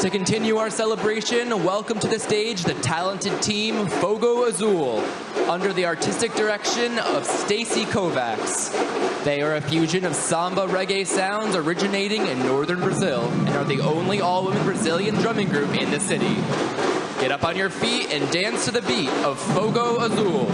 To continue our celebration, welcome to the stage the talented team Fogo Azul, under the artistic direction of Stacy Kovacs. They are a fusion of samba reggae sounds originating in northern Brazil and are the only all-women Brazilian drumming group in the city. Get up on your feet and dance to the beat of Fogo Azul.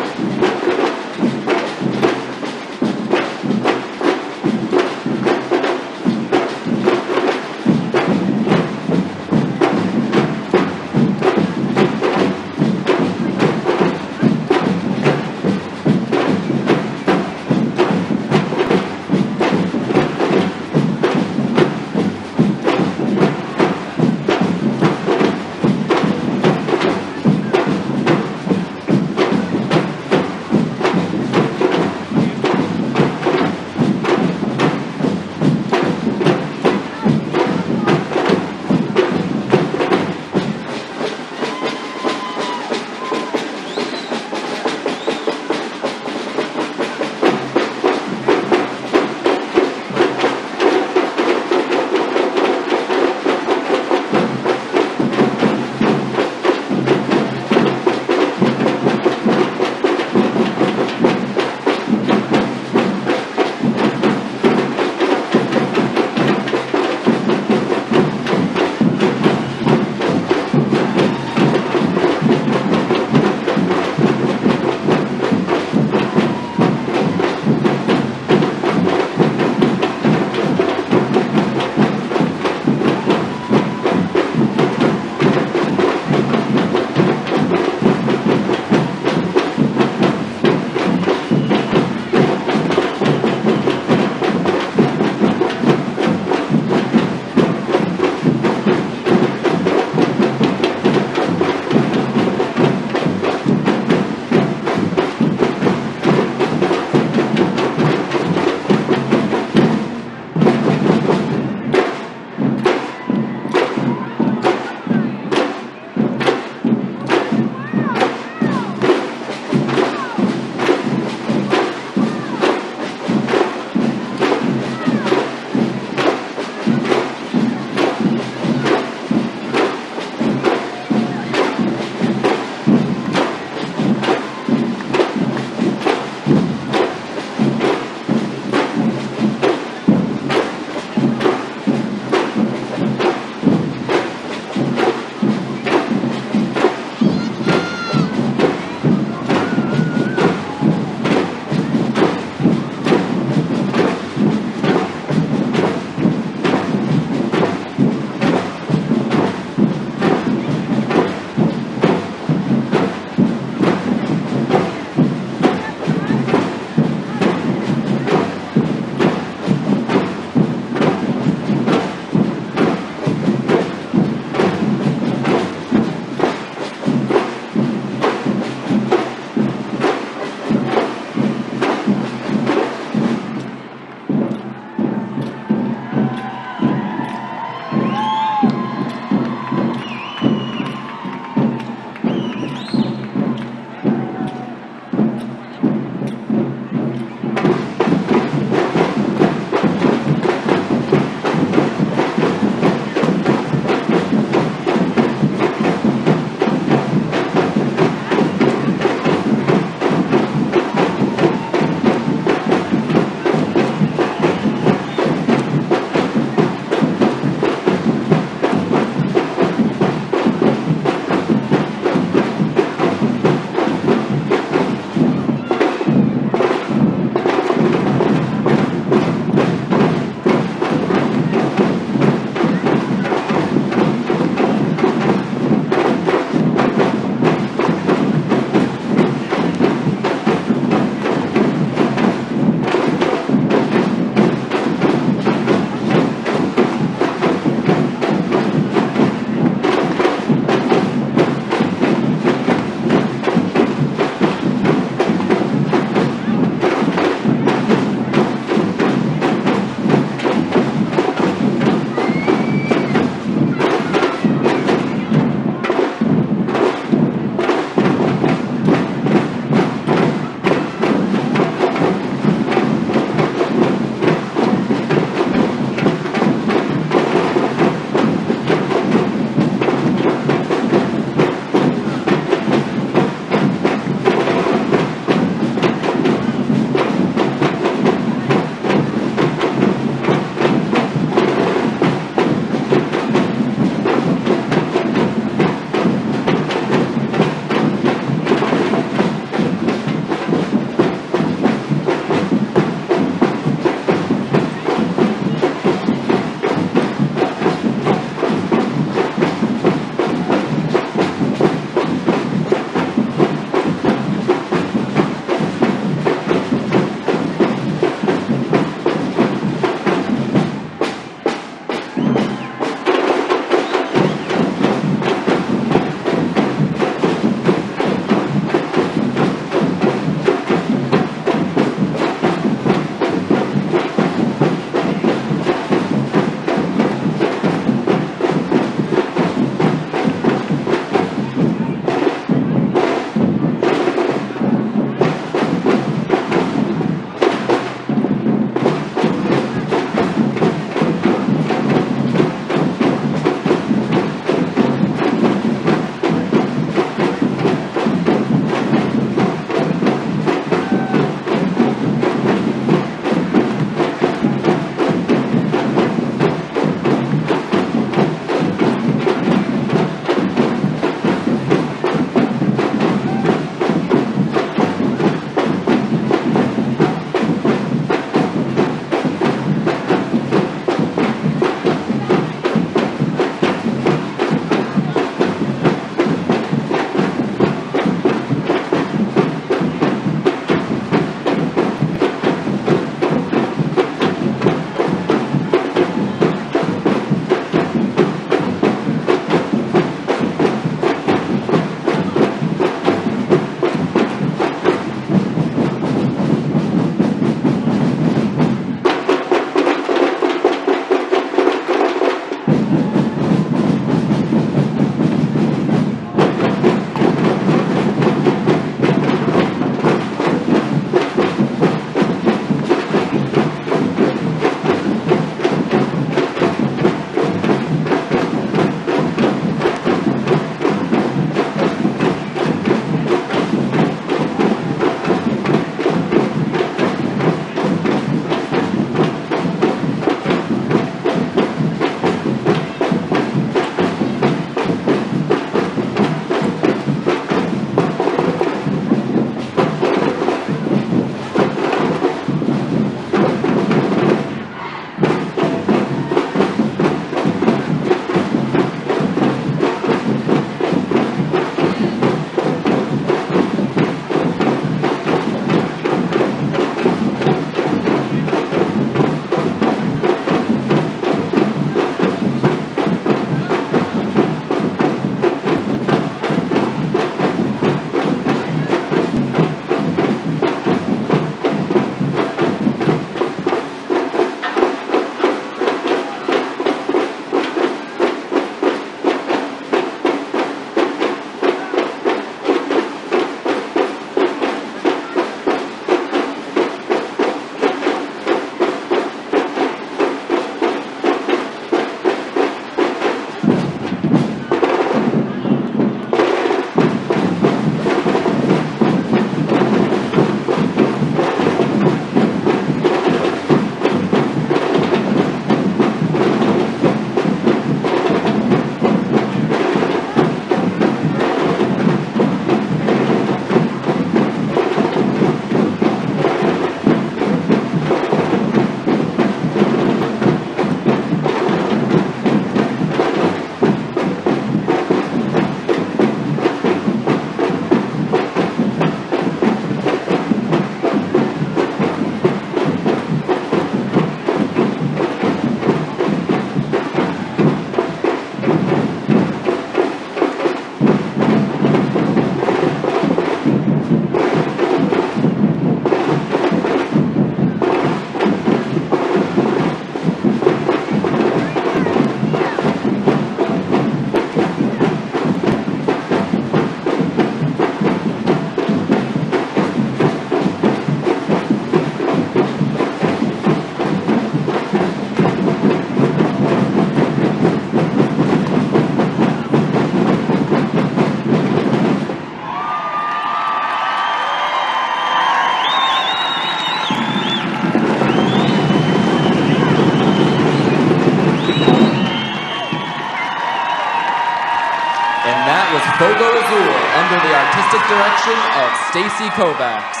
Fogo Azul under the artistic direction of Stacy Kovacs.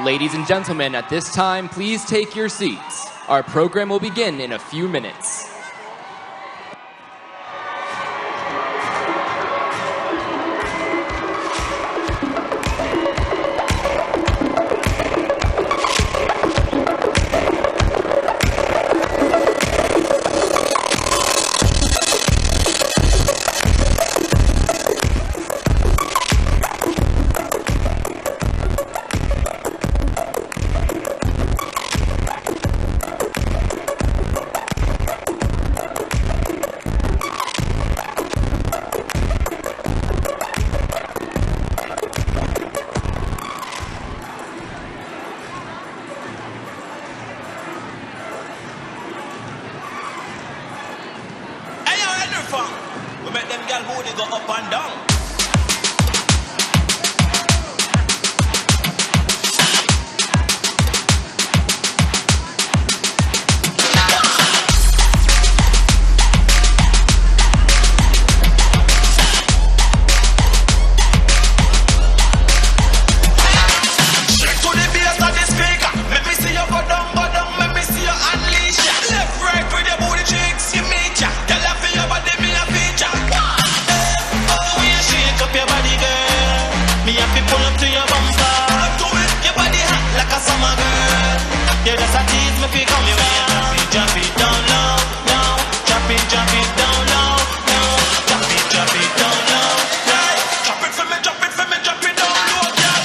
Ladies and gentlemen, at this time, please take your seats. Our program will begin in a few minutes. We make them gal booty go up and down. Shake to the bass of the speaker. Let me see you go down, let me see you unleash ya. Left, right with your booty cheeks, you meet ya. Tell her for your body, me a feature. Oh, when you shake up your body, girl, me have to pull up to your bumper. Do it, your body hot like a summer girl. You just a tease me, pick up your way. Drop it down low, low. Drop it down low, low. Drop it down low, low. Drop it for me, drop it for me, drop it down low, girl.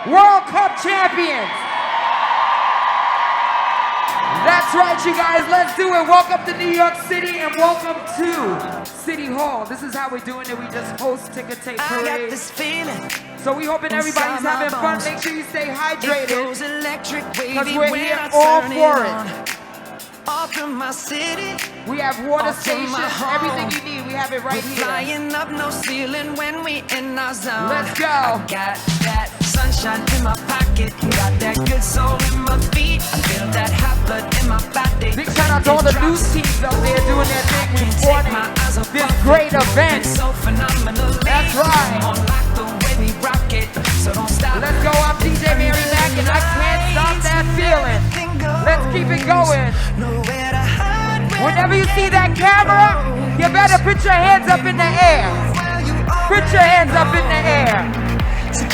World Cup champions. That's right, you guys. Let's do it. Welcome to New York City and welcome to City Hall. This is how we're doing it. We just host ticket tape parade. So we hoping everybody's having fun. Make sure you stay hydrated because we're here all for it. My city. We have water stations, everything you need. We have it right here. Flying up no ceiling when we in our zone. Let's go. I got that sunshine in my pocket, got that good soul in my feet. I feel that hot blood in my body. Big shout out to all the news teams up there doing their thing, reporting this great event. So phenomenally. That's right. On like the way we rock it, so don't stop. Let's go up, DJ Mary Mac, and I can't stop that feeling. Let's keep it going. Whenever you see that camera, you better put your hands up in the air. Put your hands up in the air.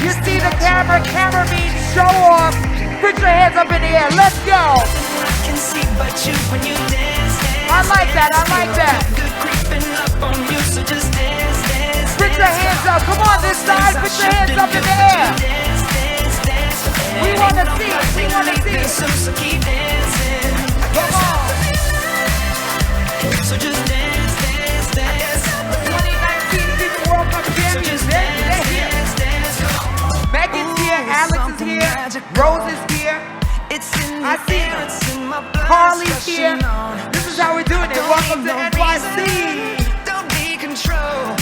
You see the camera means show off, put your hands up in the air. Let's go. I can see but you when you dance, dance. I like that. I like that. Good creeping up on you, so just dance, dance. Put your hands up. Come on, this side. Put your hands up in the air. Dance, dance, dance. We want to see it. We want to see it. So keep dancing. Come on. So just dance, dance, dance. 2019 people World Cup champions. They're here. Megan's here. Alex is here. Rose is here. I see them. Carly's here. This is how we're doing it. Welcome to NYC. Don't be control.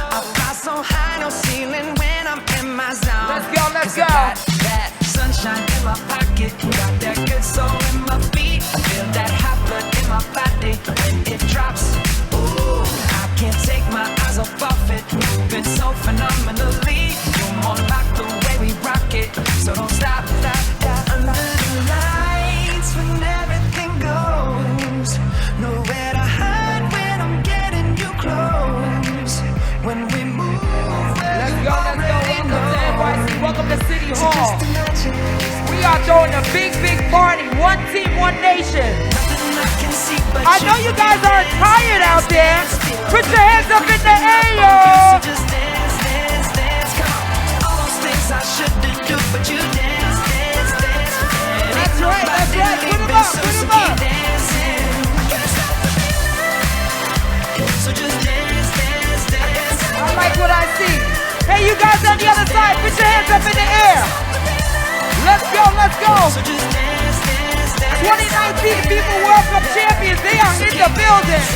I fly so high, no ceiling when I'm in my zone. Let's go, let's go. I got that sunshine in my pocket, got that good soul in my feet. I feel that hot blood in my body when it drops. Ooh, I can't take my eyes off of it. Moving so phenomenally. You're more like the way we rock it. So don't stop, stop, stop. Under the lights when everything goes. Nowhere to hide when I'm getting you close. When we move, Let's go, let's go. Welcome to NYC. Welcome to City Hall. We are throwing a big, big party. One team, one nation. I know you guys aren't tired out there. Put your hands up in the air, yo. Just dance, dance, dance. Come on. All those things I shouldn't do, but you dance, dance, dance. That's right, that's right. Put them up, put them up. So just dance, dance, dance. I like what I see. Hey, you guys on the other side, put your hands up in the air. Let's go, let's go. So just dance, dance, dance. 2019 FIFA World Cup champions, they are in the building.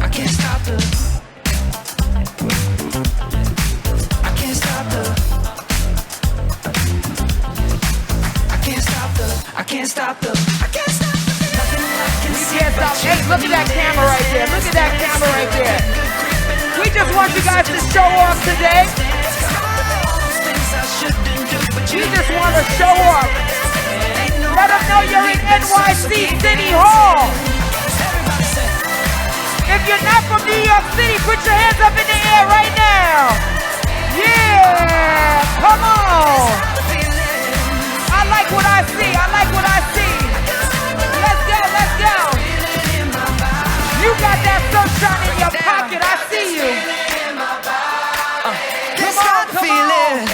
I can't stop the. I can't stop the. I can't stop the. I can't stop the. I can't stop the. Nothing I can see Yes, but hey, you. look at that camera right there. Look at that camera right there. We just want you guys to show off today. We just want to show off. Let them know you're in NYC City Hall. If you're not from New York City, put your hands up in the air right now. Yeah, come on. I like what I see. I like what I see. Let's go, let's go. You got that sunshine in your pocket. I see you. Come on, come on.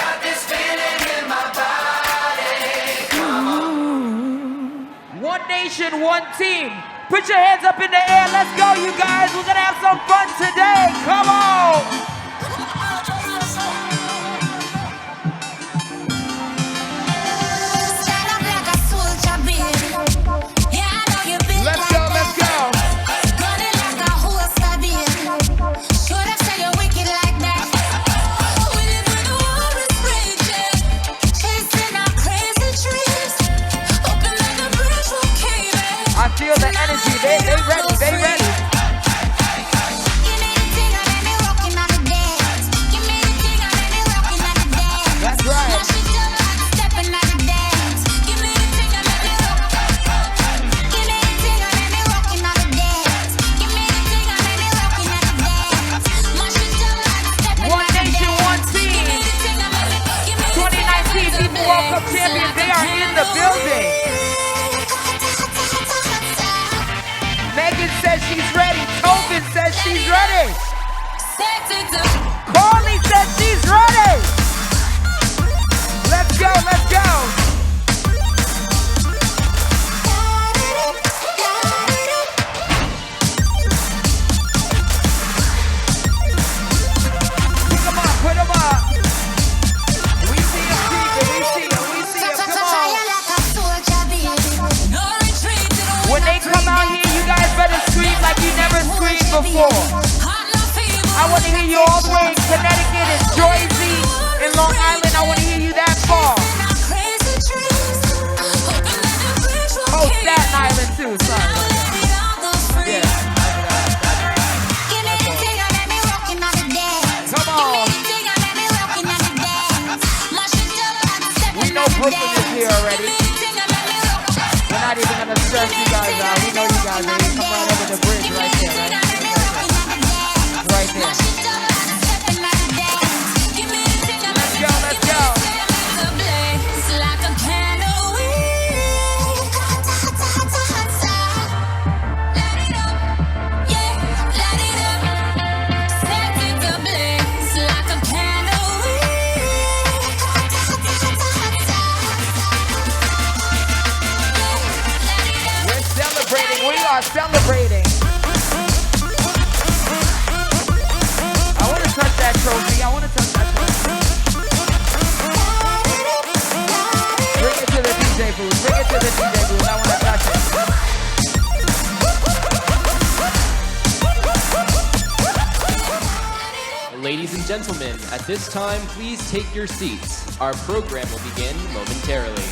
One nation, one team. Put your hands up in the air. Let's go, you guys. We're gonna have some fun today. Come on. Let's go, let's go. I feel the energy. They ready. They ready. That's right. One nation, one team. 2019 FIFA World Cup champions. They are in the building. Megan says she's ready. Tobin says she's ready. Carly says she's ready. Let's go, let's go. Put them up, put them up. We see him creeping, we see him, we see him. Come on. When they come out here, you guys better scream like you never screamed before. I want to hear you all the way in Connecticut and Jersey and Long Island. I want to hear you that far. Oh, Staten Island too, sorry. Yeah. Come on. We know Brooklyn is here already. We're not even going to stress you guys out. We know you guys are here. Come right over the bridge right there, right? Ladies and gentlemen, at this time, please take your seats. Our program will begin momentarily.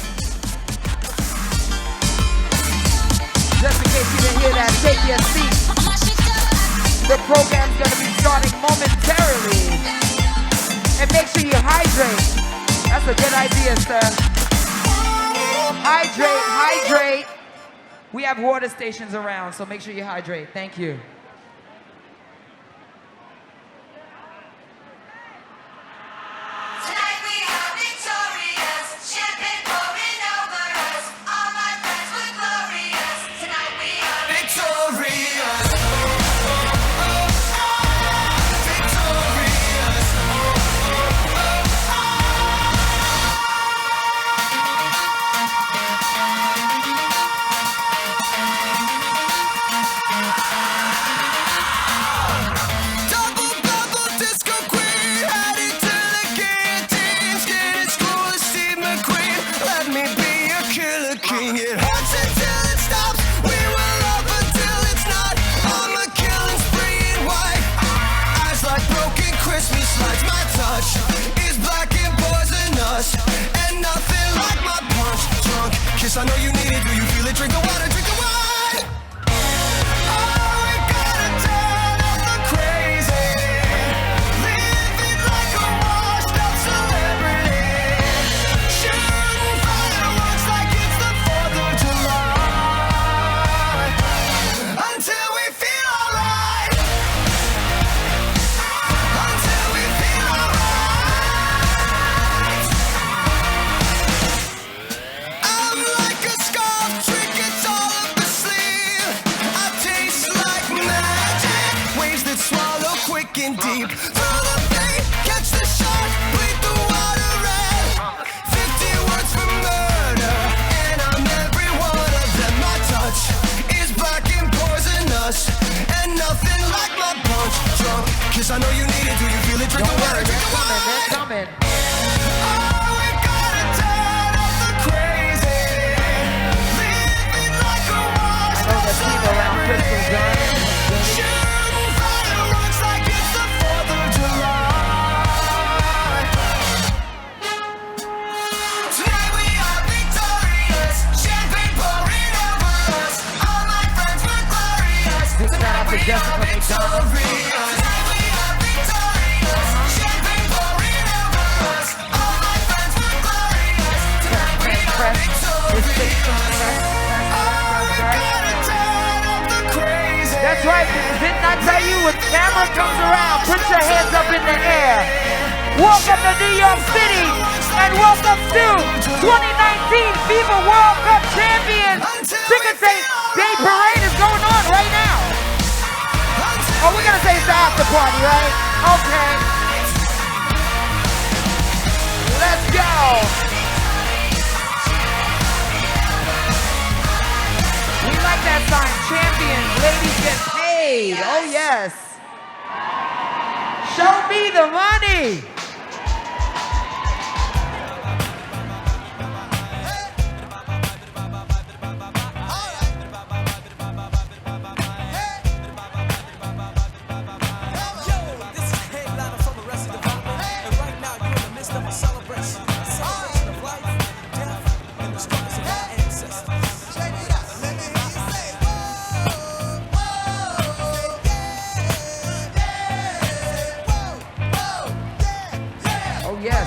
Just in case you didn't hear that, take your seat. The program's gonna be starting momentarily. And make sure you hydrate. That's a good idea, sir. Hydrate. We have water stations around, so make sure you hydrate. Thank you. Tonight we are victorious, champagne pouring over us. All my friends were glorious. Tonight we are Victorious. I know you need it, do you feel it? Drink the water, drink the wine. Oh, we gotta turn up the crazy. Living like a washed up celebrity. Shooting fireworks like it's the 4th of July. Until we feel alright. Until we feel alright. Deep through the pain, catch the shark, bleed the water red. 50 words for murder, and I'm every one of them. My touch is black and poisonous, and nothing like my punch. Drunk, kiss, I know you need it. Do you feel it? Drink the water, drink the water. They're coming. Oh, we gotta turn up the crazy. Living like a washed up celebrity. Jessica McDonald. That's right, didn't I tell you when camera comes around, put your hands up in the air. Welcome to New York City and welcome to 2019 FIFA World Cup Champions. Ticket Day Parade is going on right now. Oh, we're gonna say it's the after party, right? Okay. Let's go. We like that sign, champions, ladies get paid. Oh yes. Show me the money.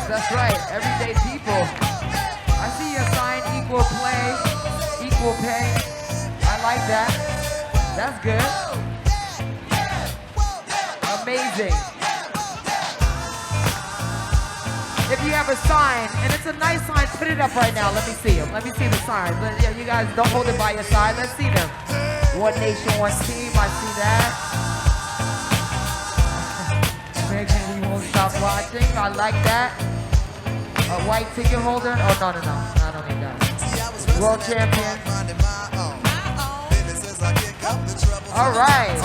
That's right, everyday people. I see your sign, equal play, equal pay. I like that. That's good. Amazing. If you have a sign, and it's a nice sign, put it up right now. Let me see them. Let me see the signs. Yeah, you guys don't hold it by your side. Let's see them. One nation, one team. I see that. Megan, we won't stop watching. I like that. A white ticket holder? Oh, no. I don't need that. World champion. All right.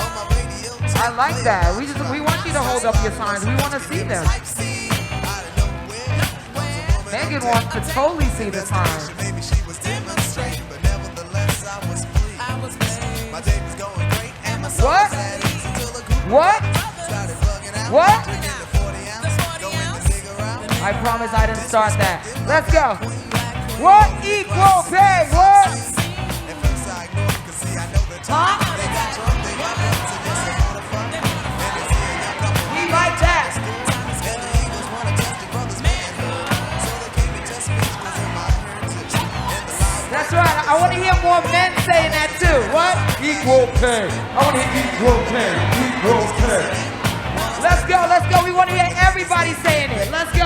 I like that. We want you to hold up your signs. We want to see them. Megan wants to totally see the signs. What? I promise I didn't start that. Let's go. What? Equal pay. What? Huh? We like that. That's right. I want to hear more men saying that too. What? Equal pay. I want to hear equal pay. Equal pay. Let's go. Let's go. We want to hear everybody saying it. Let's go.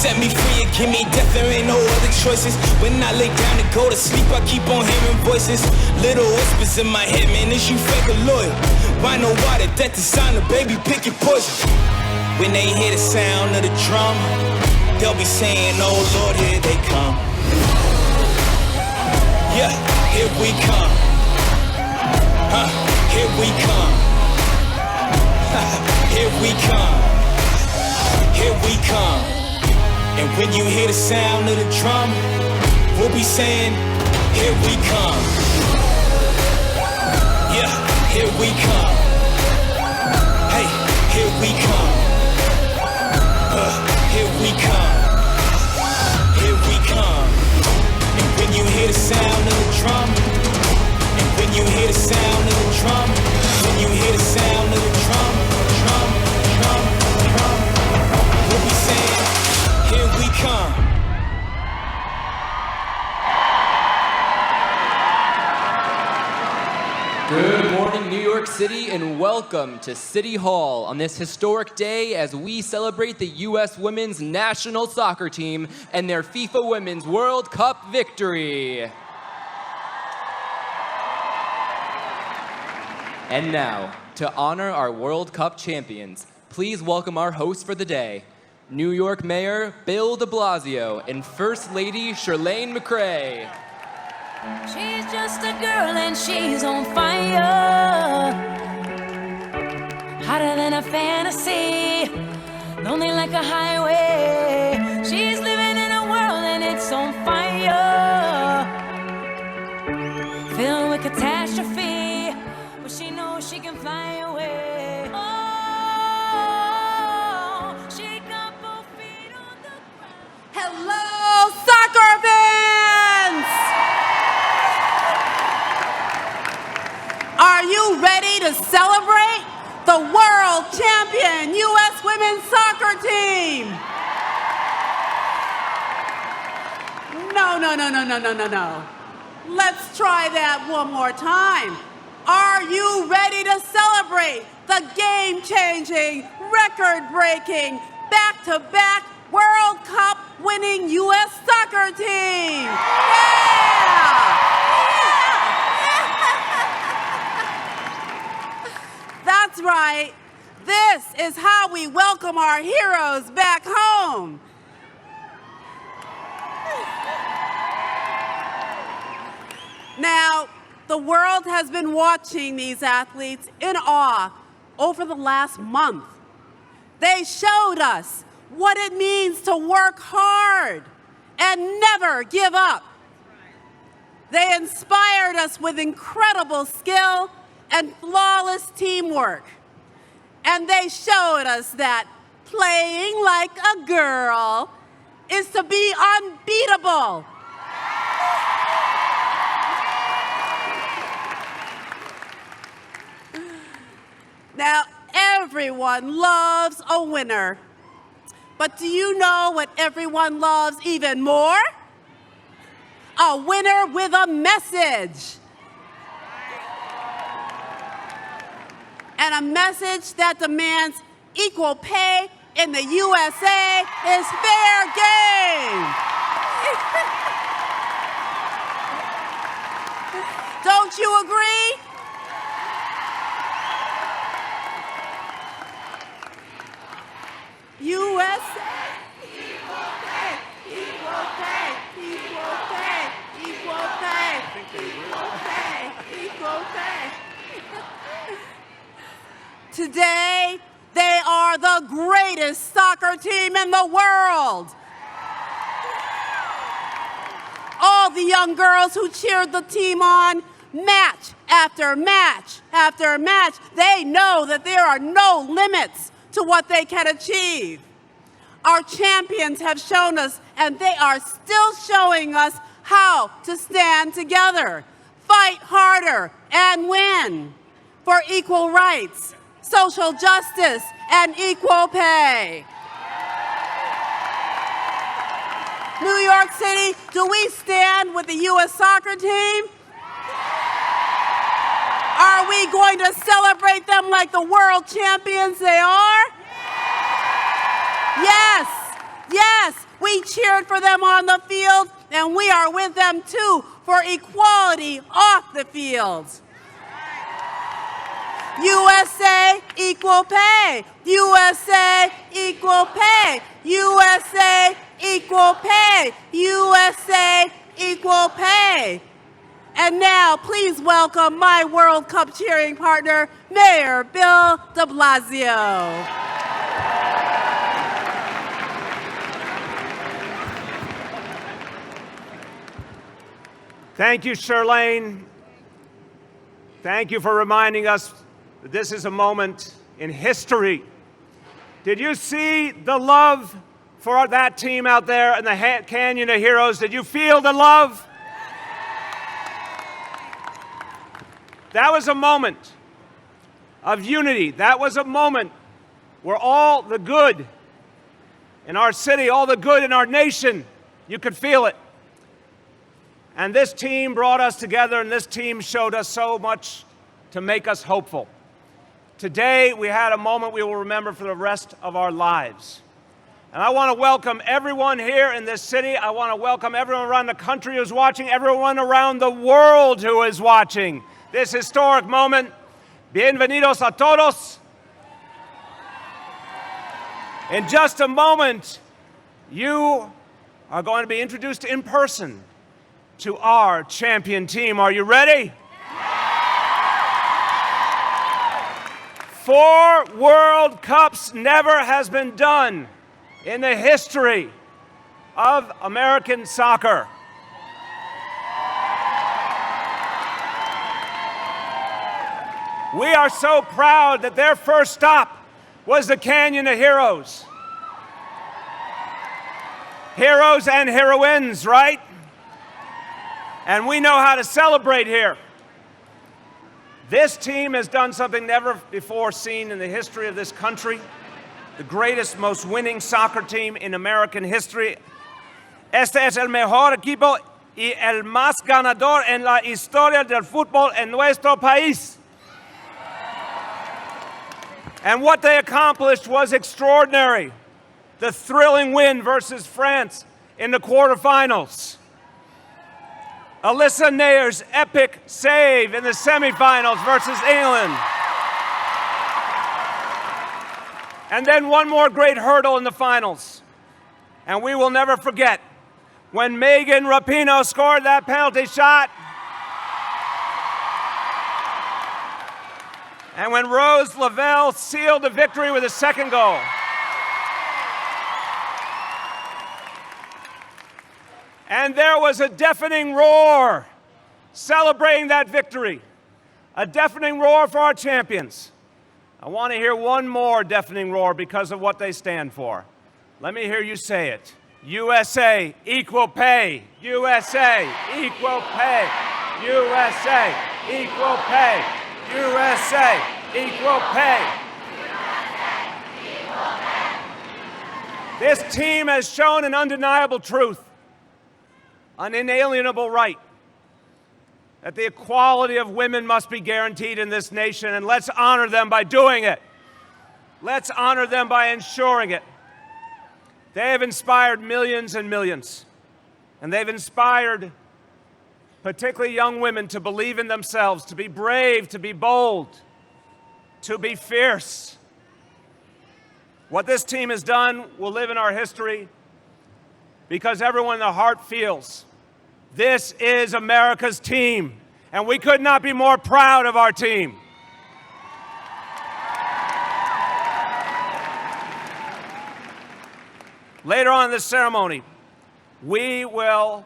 Set me free and give me death, there ain't no other choices. When I lay down to go to sleep, I keep on hearing voices. Little whispers in my head, man, is you fake or loyal? Why no water, that the sign of baby, pick your poison. When they hear the sound of the drum, they'll be saying, oh Lord, here they come. Yeah, here we come. Here we come. Here we come. Here we come. And when you hear the sound of the drum, we'll be saying, here we come. Yeah, here we come. Hey, here we come. Here we come. Here we come. And when you hear the sound of the drum, and when you hear the sound of the drum, when you hear the sound of the drum, we'll be saying, here we come. Good morning, New York City, and welcome to City Hall on this historic day as we celebrate the U.S. Women's National Soccer Team and their FIFA Women's World Cup victory. And now, to honor our World Cup champions, please welcome our hosts for the day, New York Mayor Bill de Blasio and First Lady Shirlane McRae. She's just a girl and she's on fire, hotter than a fantasy, lonely like a highway. She's living in a world and it's on fire, filled with catastrophe, but she knows she can fly away. Oh, she got both feet on the ground. Hello, soccer fans! Are you ready to celebrate the world champion U.S. women's soccer team? No. Let's try that one more time. Are you ready to celebrate the game-changing, record-breaking, back-to-back World Cup winning U.S. soccer team? That's right. This is how we welcome our heroes back home. Now, the world has been watching these athletes in awe over the last month. They showed us what it means to work hard and never give up. They inspired us with incredible skill and flawless teamwork. And they showed us that playing like a girl is to be unbeatable. Now, everyone loves a winner. But do you know what everyone loves even more? A winner with a message. And a message that demands equal pay in the USA is fair game. Don't you agree? today, they are the greatest soccer team in the world. All the young girls who cheered the team on, match after match after match, they know that there are no limits to what they can achieve. Our champions have shown us, and they are still showing us, how to stand together, fight harder, and win for equal rights, social justice, and equal pay. New York City, do we stand with the U.S. soccer team? Are we going to celebrate them like the world champions they are? Yes, yes, we cheered for them on the field, and we are with them too for equality off the field. USA, equal pay. USA, equal pay. USA, equal pay. USA, equal pay. And now, please welcome my World Cup cheering partner, Mayor Bill de Blasio. Thank you, Shirlane. Thank you for reminding us that this is a moment in history. Did you see the love for that team out there in the Canyon of Heroes? Did you feel the love? That was a moment of unity. That was a moment where all the good in our city, all the good in our nation, you could feel it. And this team brought us together, and this team showed us so much to make us hopeful. Today, we had a moment we will remember for the rest of our lives. And I want to welcome everyone here in this city. I want to welcome everyone around the country who's watching, everyone around the world who is watching this historic moment. Bienvenidos a todos. In just a moment, you are going to be introduced in person to our champion team. Are you ready? 4 World Cups never has been done in the history of American soccer. We are so proud that their first stop was the Canyon of Heroes. Heroes and heroines, right? And we know how to celebrate here. This team has done something never before seen in the history of this country. The greatest, most winning soccer team in American history. Este es el mejor equipo y el más ganador en la historia del fútbol en nuestro país. And what they accomplished was extraordinary. The thrilling win versus France in the quarterfinals. Alyssa Nayer's epic save in the semifinals versus England. And then one more great hurdle in the finals. And we will never forget when Megan Rapinoe scored that penalty shot. And when Rose Lavelle sealed the victory with a second goal. And there was a deafening roar celebrating that victory. A deafening roar for our champions. I want to hear one more deafening roar because of what they stand for. Let me hear you say it. USA, equal pay. USA, equal pay. USA, equal pay. USA, equal pay. This team has shown an undeniable truth. An inalienable right, that the equality of women must be guaranteed in this nation, and let's honor them by doing it. Let's honor them by ensuring it. They have inspired millions and millions, and they've inspired particularly young women to believe in themselves, to be brave, to be bold, to be fierce. What this team has done will live in our history because everyone in the heart feels this is America's team, and we could not be more proud of our team. Later on in this ceremony, we will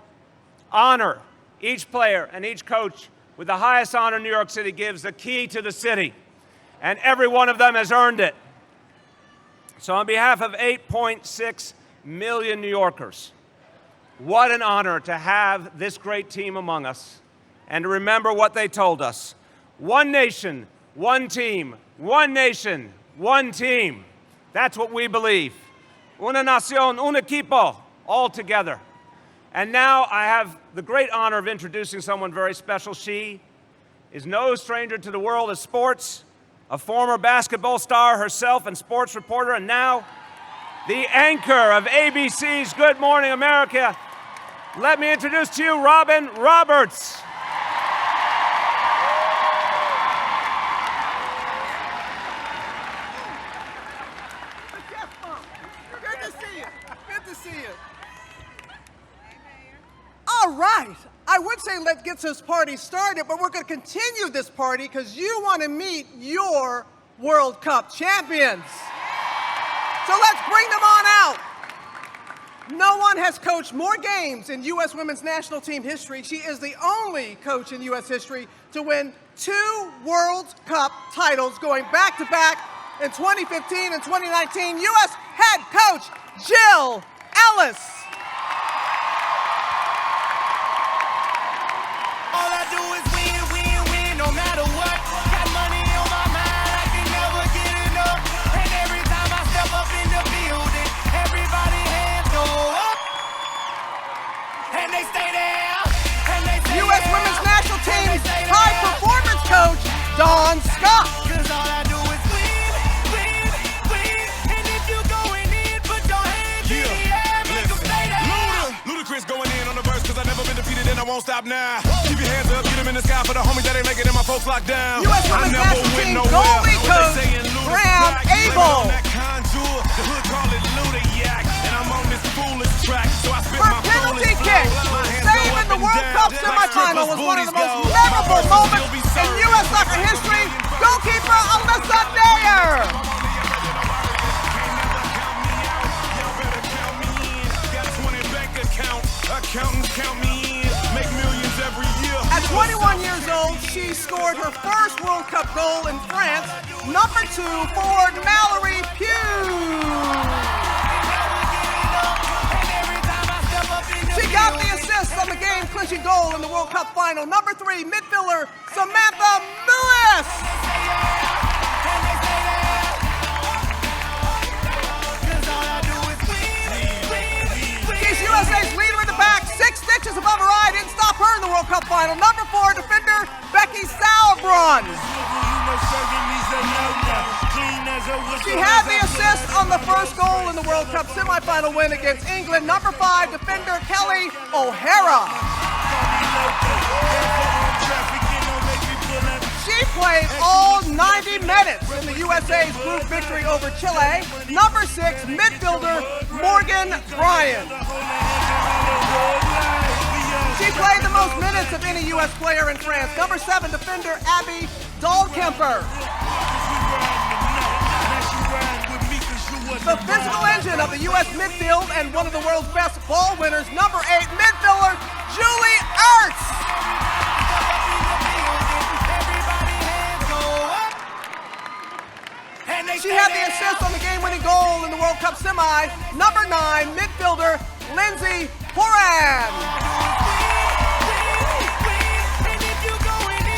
honor each player and each coach with the highest honor New York City gives, the key to the city. And every one of them has earned it. So on behalf of 8.6 million New Yorkers, what an honor to have this great team among us and to remember what they told us. One nation, one team, one nation, one team. That's what we believe. Una nación, un equipo, all together. And now I have the great honor of introducing someone very special. She is no stranger to the world of sports, a former basketball star herself and sports reporter, and now the anchor of ABC's Good Morning America. Let me introduce to you Robin Roberts. Good to see you. Good to see you. All right. I would say let's get this party started, but we're going to continue this party because you want to meet your World Cup champions. So let's bring them on out. No one has coached more games in U.S. women's national team history. She is the only coach in U.S. history to win 2 World Cup titles going back-to-back in 2015 and 2019. U.S. head coach Jill Ellis. All I do is win, win, win, no matter what. Got money on my mind, I can never get enough. And every time I step up in the building, everybody hands go up. And they stay there, and they stay U.S. there. women's national team's high performance coach, Dawn Scott. Cause all I do is win, win, win. And if you going in, put your hands in the air, make them stay there. Ludacris going in on the verse, cause I've never been defeated and I won't stop now. Keep your hands up, get them in the sky for the homies that ain't making it and my folks locked down. U.S. women's national team goalie coach, Graham Abel. The hood call it Ludayak, and I'm on this foolish track, so I spit Her my penalty foolish kick, flow. saving the World Cup semifinal, was one of the most memorable moments in U.S. soccer history. Goalkeeper Alyssa Dayer. Accountants count me in, make millions every year. At 21 years old, she scored her first World Cup goal in France, number 2 for Mallory Pugh. She got the assist on the game-clinching goal in the World Cup final. Number 3, midfielder Samantha Lewis. She's USA's leader in the back, 6 stitches above her eye. Didn't stop her in the World Cup final. Number 4, defender Becky Sauerbrunn. She had the assist on the first goal in the World Cup semifinal win against England. Number 5, defender Kelly O'Hara. She played all 90 minutes in the USA's group victory over Chile. Number 6, midfielder Morgan Bryan. She played the most minutes of any U.S. player in France. Number 7, defender Abby Dahlkemper. The physical engine of the U.S. midfield and one of the world's best ball winners. Number 8, midfielder Julie Ertz. She had the assist on the game-winning goal in the World Cup semi. Number 9, midfielder Lindsay Horan.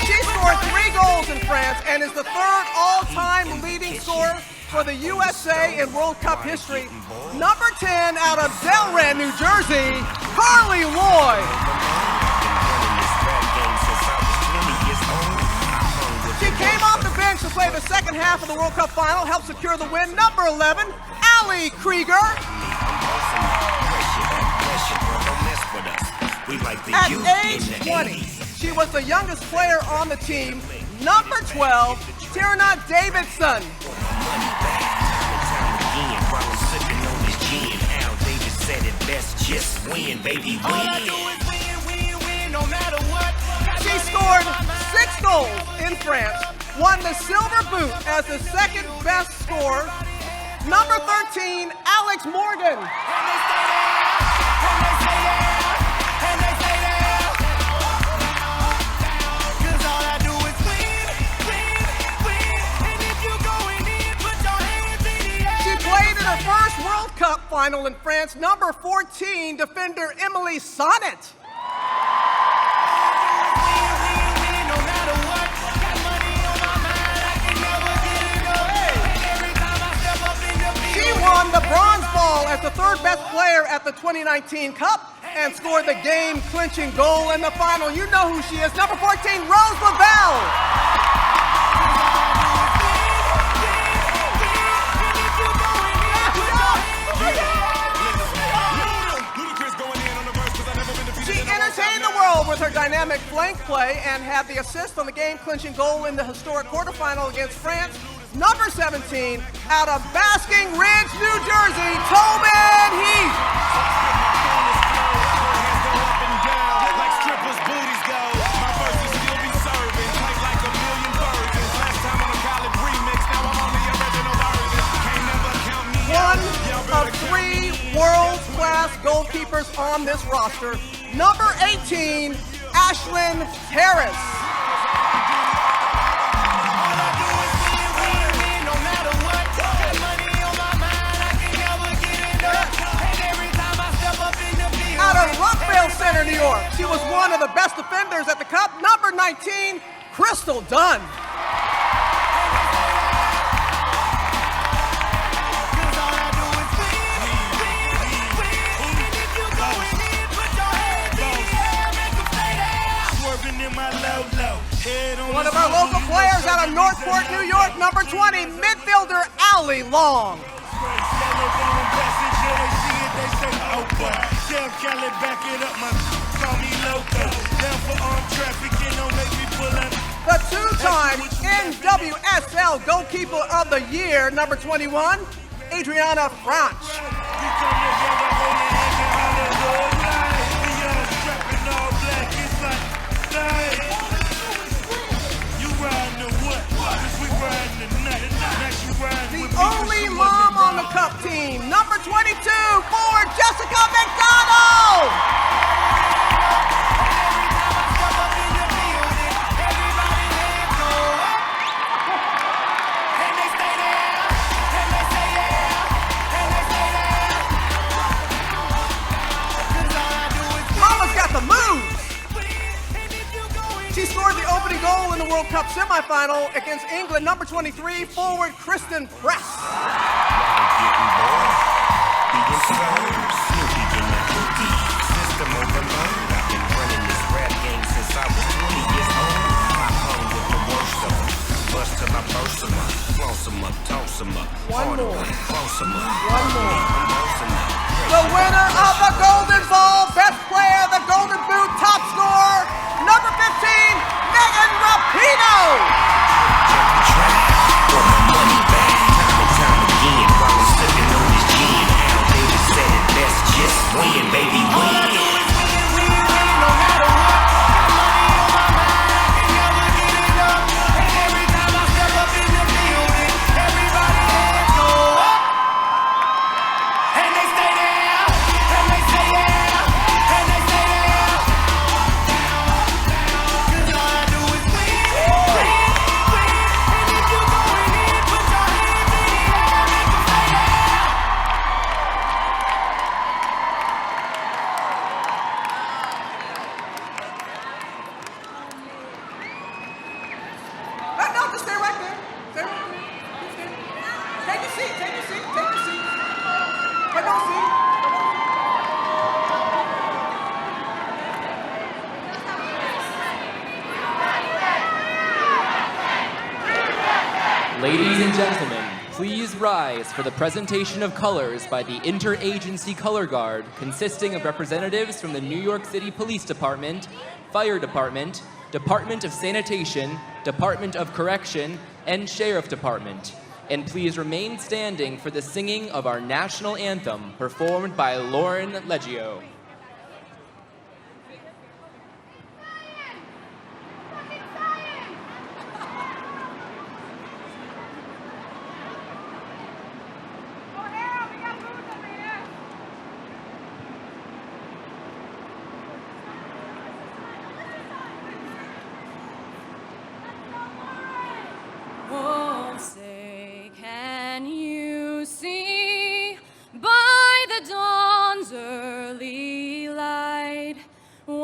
She scored 3 goals in France and is the 3rd all-time leading scorer for the USA in World Cup history. Number 10, out of Delran, New Jersey, Carly Lloyd. She came off the bench to play the second half of the World Cup final, helped secure the win. Number 11, Ali Krieger. At age 20, she was the youngest player on the team. Number 12, Tierna Davidson. She scored 6 goals in France, won the Silver Boot as the second best scorer. Number 13, Alex Alex Morgan. She played in her first World Cup final in France, number 14, defender Emily Sonnet. She won the bronze ball as the third best player at the 2019 Cup and scored the game-clinching goal in the final. You know who she is, number 14, Rose Lavelle. She entertained the world with her dynamic flank play and had the assist on the game-clinching goal in the historic quarterfinal against France. Number 17, out of Basking Ridge, New Jersey, Tobin Heath. One of three world-class goalkeepers on this roster. Number 18, Ashlyn Harris. Out of Rockville Center, New York, she was one of the best defenders at the Cup. Number 19, Crystal Dunn. One of our local players out of Northport, New York, number 20, midfielder Allie Long. The two-time NWSL Goalkeeper of the Year, number 21, Adriana Franch. The only mom on the Cup team, number 22, forward Jessica McDonald. Mama's got the moves. She scored the opening goal in the World Cup semifinal against England, number 23, forward Kristen Press. One more. The winner of the Golden Ball, best player, the Golden Boot, top scorer, number 15, Megan Rapinoe. No, just stay right there. Stay right there. Take a seat, take a seat, take a seat. But don't see. Ladies and gentlemen, please rise for the presentation of colors by the Interagency Color Guard, consisting of representatives from the New York City Police Department, Fire Department, Department of Sanitation, Department of Correction, and Sheriff Department. And please remain standing for the singing of our national anthem, performed by Lauren Leggio.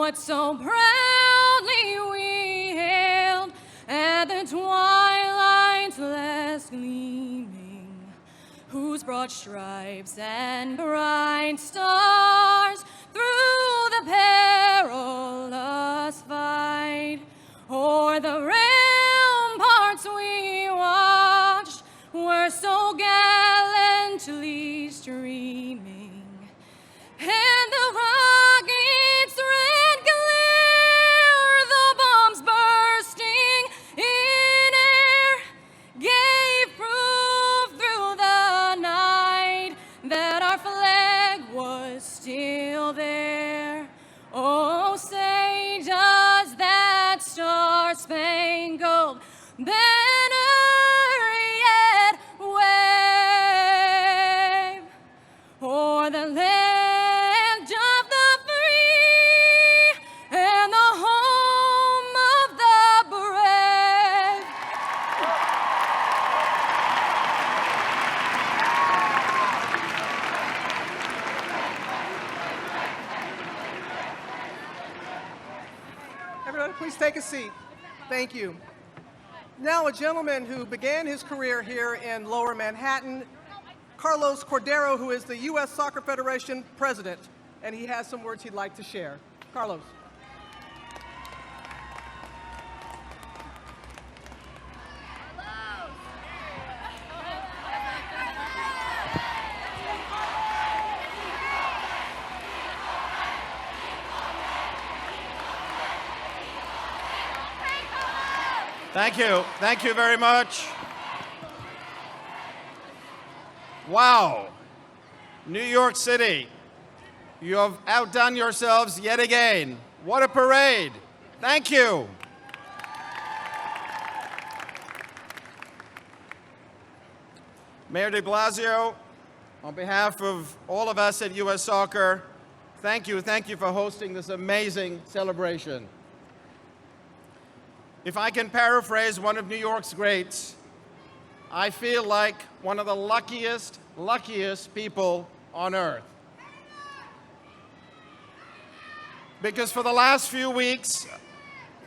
what so proudly we hailed at the twilight's last gleaming, whose broad stripes and bright stars through the perilous fight o'er the ramparts we watched were so gallantly streaming, and the rockets' red glare, the bombs bursting in air, gave proof through the night that our flag was still there. Oh, say does that star-spangled banner yet wave o'er the land of the free and the home of the brave? Everyone, please take a seat. Thank you. Now, a gentleman who began his career here in Lower Manhattan, Carlos Cordero, who is the U.S. Soccer Federation president, and he has some words he'd like to share. Carlos. Thank you. Thank you very much. Wow. New York City, you have outdone yourselves yet again. What a parade. Thank you. Mayor de Blasio, on behalf of all of us at U.S. Soccer, thank you for hosting this amazing celebration. If I can paraphrase one of New York's greats, I feel like one of the luckiest people on earth. Because for the last few weeks,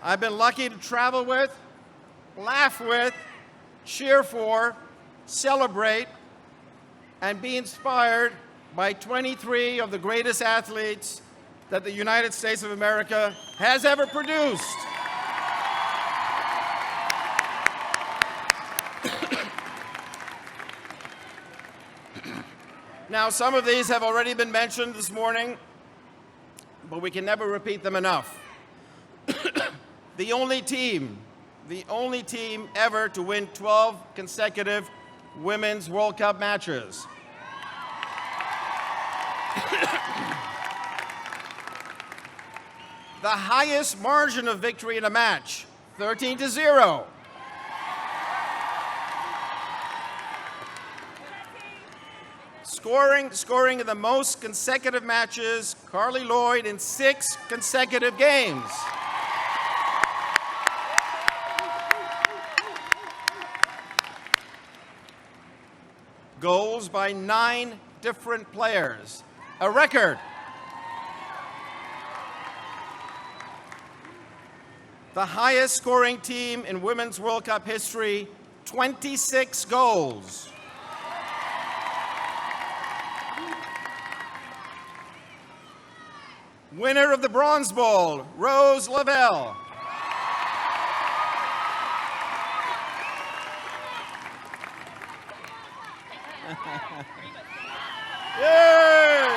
I've been lucky to travel with, laugh with, cheer for, celebrate, and be inspired by 23 of the greatest athletes that the United States of America has ever produced. Now, some of these have already been mentioned this morning, but we can never repeat them enough. The only team ever to win 12 consecutive Women's World Cup matches. The highest margin of victory in a match, 13-0. Scoring in the most consecutive matches, Carly Lloyd in 6 consecutive games. Goals by 9 different players, a record. The highest scoring team in Women's World Cup history, 26 goals. Winner of the Bronze Ball, Rose Lavelle. Yay!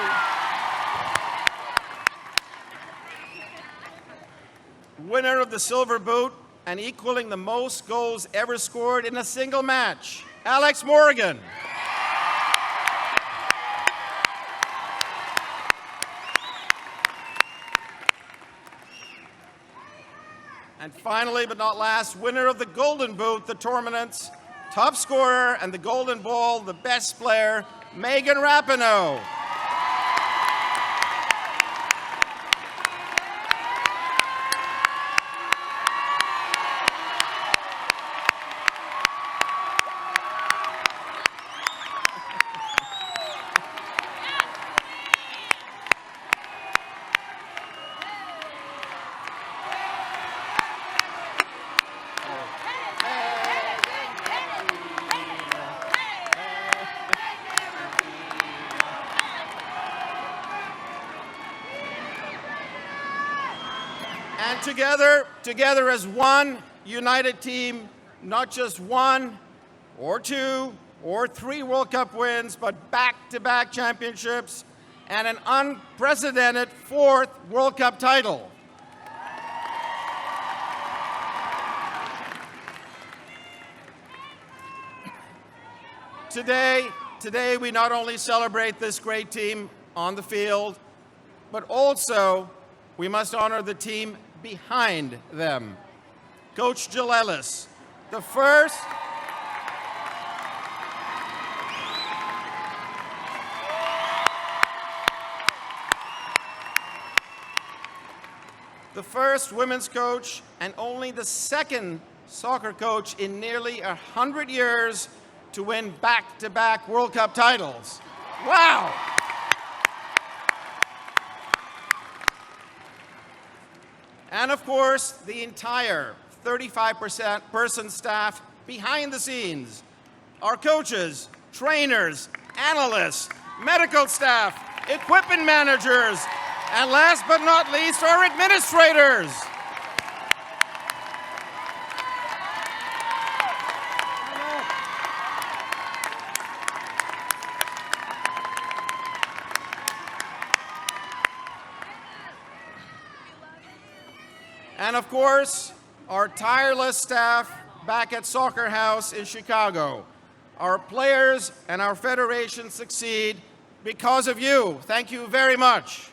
Winner of the Silver Boot and equaling the most goals ever scored in a single match, Alex Morgan. And finally, but not last, winner of the Golden Boot, the tournament's top scorer, and the Golden Ball, the best player, Megan Rapinoe. together as one united team, not just one or two or three World Cup wins, but back-to-back championships and an unprecedented fourth World Cup title. Today we not only celebrate this great team on the field, but also we must honor the team behind them. Coach Jill Ellis, the first women's coach and only the second soccer coach in nearly 100 years to win back-to-back World Cup titles. Wow! And of course, the entire 35% staff behind the scenes, our coaches, trainers, analysts, medical staff, equipment managers, and last but not least, our administrators. And of course, our tireless staff back at Soccer House in Chicago. Our players and our federation succeed because of you. Thank you very much.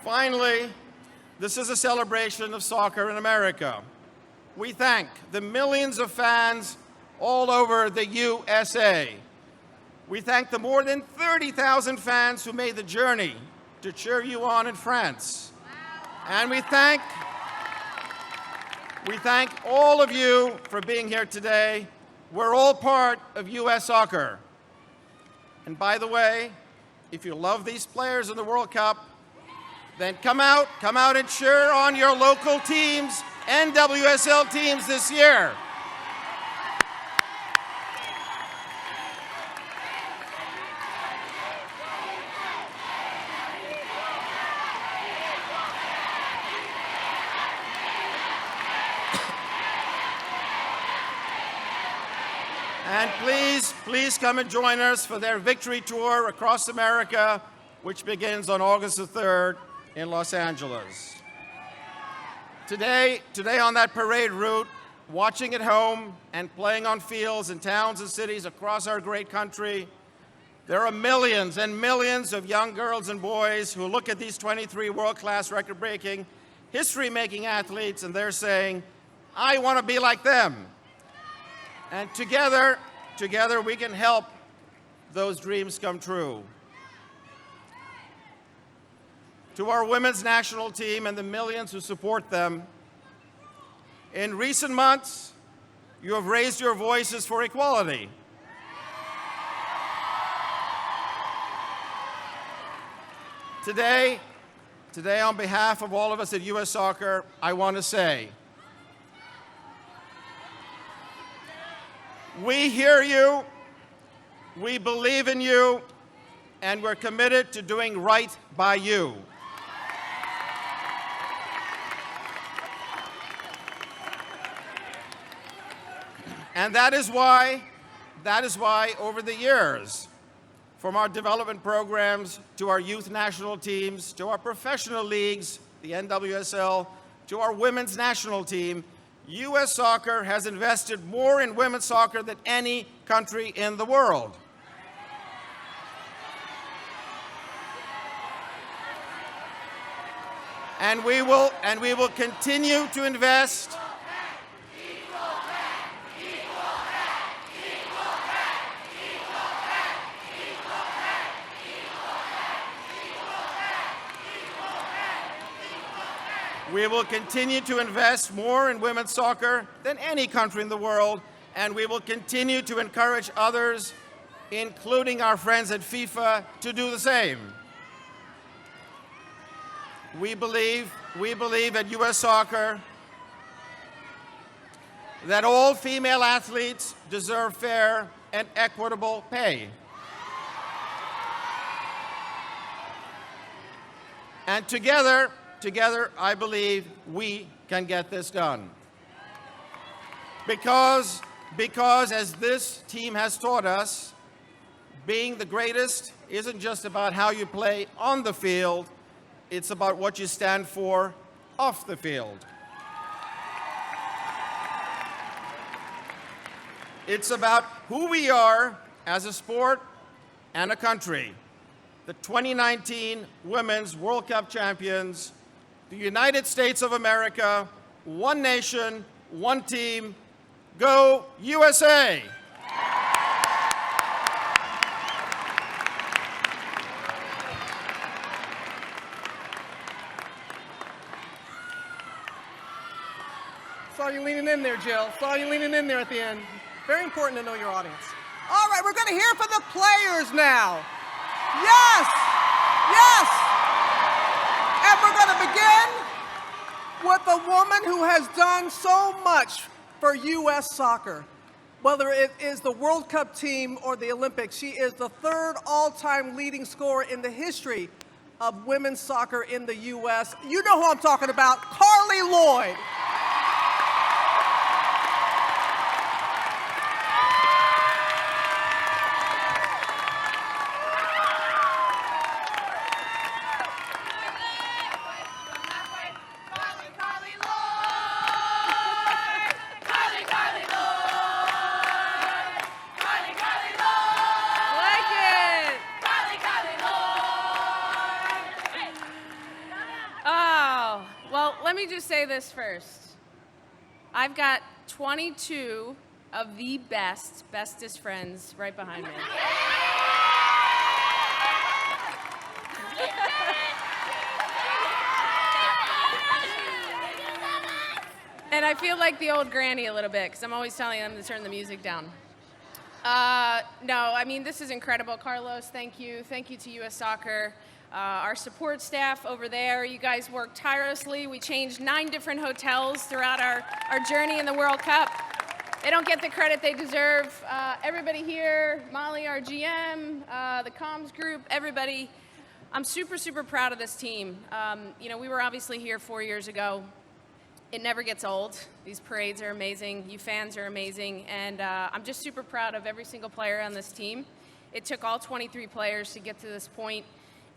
Finally, this is a celebration of soccer in America. We thank the millions of fans all over the USA. We thank the more than 30,000 fans who made the journey to cheer you on in France. And we thank all of you for being here today. We're all part of US Soccer. And by the way, if you love these players in the World Cup, then come out and cheer on your local teams, NWSL teams this year. And please come and join us for their victory tour across America, which begins on August the 3rd in Los Angeles. Today on that parade route, watching at home and playing on fields in towns and cities across our great country, there are millions and millions of young girls and boys who look at these 23 world-class record-breaking, history-making athletes and they're saying, I want to be like them. And together we can help those dreams come true. To our women's national team and the millions who support them, in recent months, you have raised your voices for equality. Today, on behalf of all of us at US Soccer, I want to say, we hear you, we believe in you, and we're committed to doing right by you. And that is why over the years, from our development programs to our youth national teams, to our professional leagues, the NWSL, to our women's national team, US Soccer has invested more in women's soccer than any country in the world. And we will continue to invest. We will continue to invest more in women's soccer than any country in the world, and we will continue to encourage others, including our friends at FIFA, to do the same. We believe at US Soccer that all female athletes deserve fair and equitable pay. And together, I believe we can get this done. Because as this team has taught us, being the greatest isn't just about how you play on the field, it's about what you stand for off the field. It's about who we are as a sport and a country. The 2019 Women's World Cup champions, the United States of America, one nation, one team, go USA! Saw you leaning in there, Jill. Saw you leaning in there at the end. Very important to know your audience. All right, we're going to hear from the players now. Yes! Yes! And we're going to begin with a woman who has done so much for U.S. soccer. Whether it is the World Cup team or the Olympics, she is the third all-time leading scorer in the history of women's soccer in the U.S. You know who I'm talking about, Carly Lloyd. Let me just say this first. I've got 22 of the bestest friends right behind me. And I feel like the old granny a little bit because I'm always telling them to turn the music down. No, I mean, this is incredible. Carlos, thank you. Thank you to U.S. Soccer. Our support staff over there, you guys worked tirelessly. We changed 9 different hotels throughout our journey in the World Cup. They don't get the credit they deserve. Everybody here, Molly, our GM, the comms group, everybody. I'm super, super proud of this team. You know, we were obviously here 4 years ago. It never gets old. These parades are amazing. You fans are amazing. And I'm just super proud of every single player on this team. It took all 23 players to get to this point.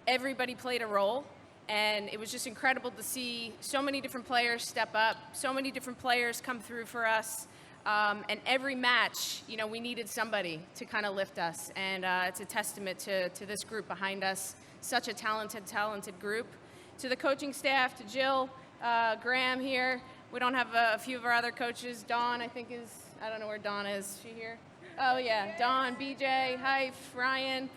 Everybody played a role, and it was just incredible to see so many different players step up, so many different players come through for us, and every match, you know, we needed somebody to kind of lift us, and it's a testament to this group behind us, such a talented group. To the coaching staff, to Jill, Graham here, we don't have a few of our other coaches. Dawn, I think is, I don't know where Dawn is, is she here? Oh yeah, Dawn, BJ, Hype, Ryan.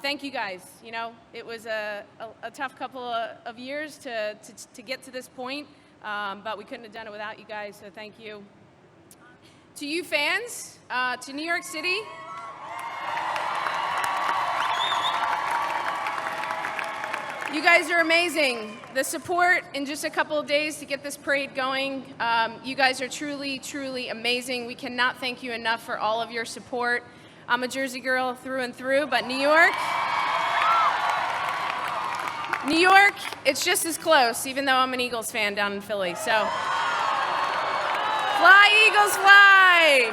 Thank you guys. You know, it was a tough couple of years to get to this point, but we couldn't have done it without you guys, so thank you. To you fans, to New York City. You guys are amazing. The support in just a couple of days to get this parade going, you guys are truly, truly amazing. We cannot thank you enough for all of your support. I'm a Jersey girl through and through, but New York, it's just as close, even though I'm an Eagles fan down in Philly, so. Fly, Eagles, fly!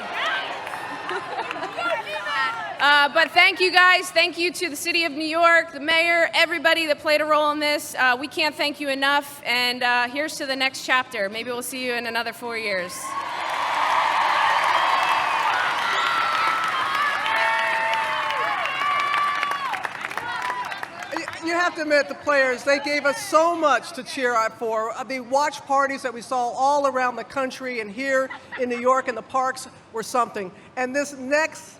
But thank you guys, thank you to the city of New York, the mayor, everybody that played a role in this. We can't thank you enough, and here's to the next chapter. Maybe we'll see you in another 4 years. You have to admit, the players, they gave us so much to cheer up for. The watch parties that we saw all around the country and here in New York in the parks were something. And this next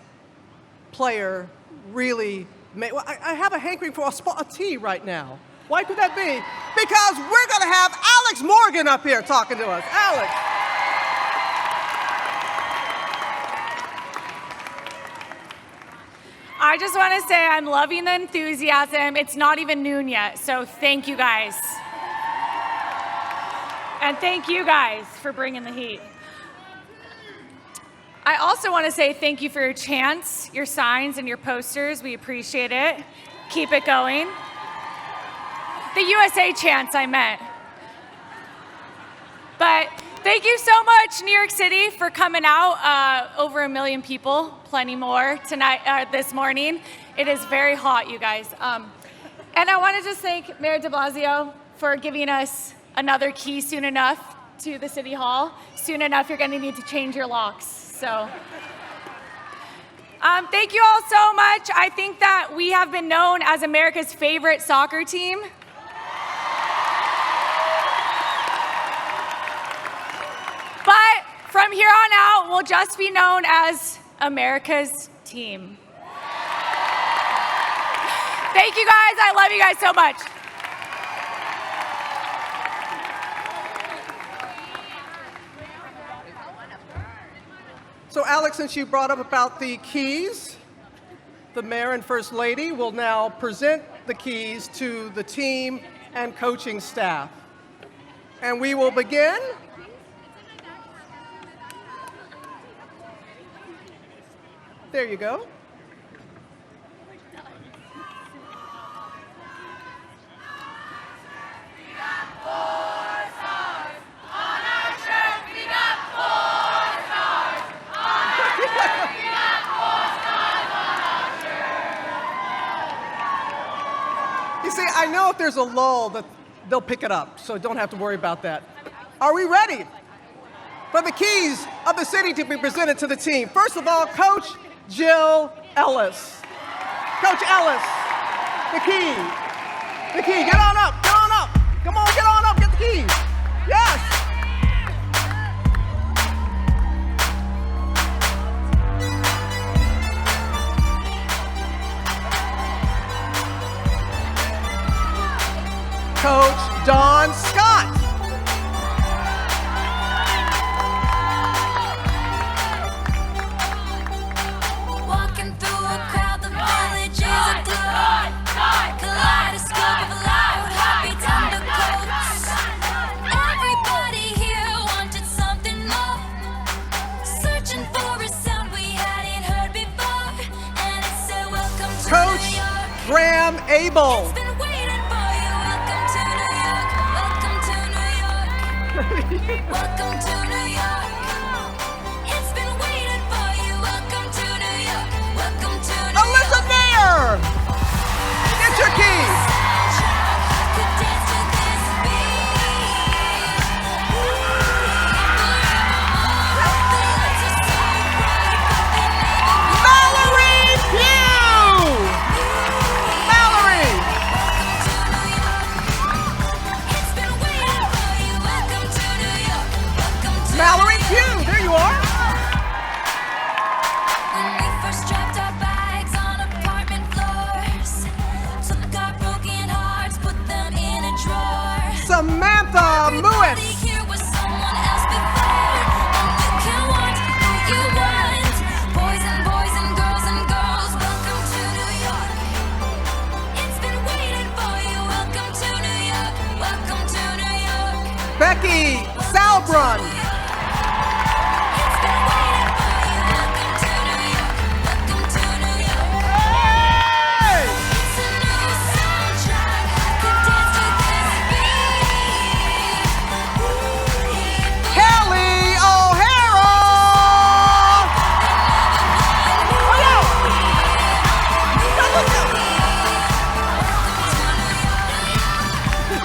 player really made, well, I have a hankering for a tea right now. Why could that be? Because we're going to have Alex Morgan up here talking to us. Alex. I just want to say I'm loving the enthusiasm. It's not even noon yet, so thank you guys. And thank you guys for bringing the heat. I also want to say thank you for your chants, your signs, and your posters. We appreciate it. Keep it going. The USA chants, I meant. But thank you so much, New York City, for coming out. Over 1 million people, plenty more tonight, this morning. It is very hot, you guys. And I want to just thank Mayor de Blasio for giving us another key soon enough to the City Hall. Soon enough, you're going to need to change your locks. So, thank you all so much. I think that we have been known as America's favorite soccer team. But from here on out, we'll just be known as America's team. Thank you guys. I love you guys so much. So Alex, since you brought up about the keys, the mayor and first lady will now present the keys to the team and coaching staff. And we will begin. There you go. You see, I know if there's a lull that they'll pick it up, so don't have to worry about that. Are we ready for the keys of the city to be presented to the team? First of all, Coach Jill Ellis. Coach Ellis, the key. The key, get on up, get on up. Come on, get on up, get the key. Yes. Coach Don Scott. Walking through a crowd, the village is aglow. Kaleidoscope of loud, happy undercoats. Everybody here wanted something more. Searching for a sound we hadn't heard before. And it said, welcome to Coach New York. Graham Abel. Been waiting for you. Welcome to New York. Welcome to New York. Welcome to New York. It's been waiting for you. Welcome to New York. Welcome to New York. Alyssa Mayer. Get your keys. Could dance to this beat. The lights are so bright, but they never Mallory Pugh. Mallory. It's been waiting for you. Welcome to New York. Welcome to Mallory Pugh. There you are. When we first dropped our bags on apartment floors, took our broken hearts, put them in a drawer. Samantha Everybody Lewis. here was someone else before, and you can want who you want. Boys and girls, welcome to New York. It's been waiting for you. Welcome to New York. Welcome to New York. Becky Salbrun. It's been waiting for you. Welcome to New York. Welcome to New York. Hey! It's a new soundtrack. Could dance to this beat. Kelly O'Hara.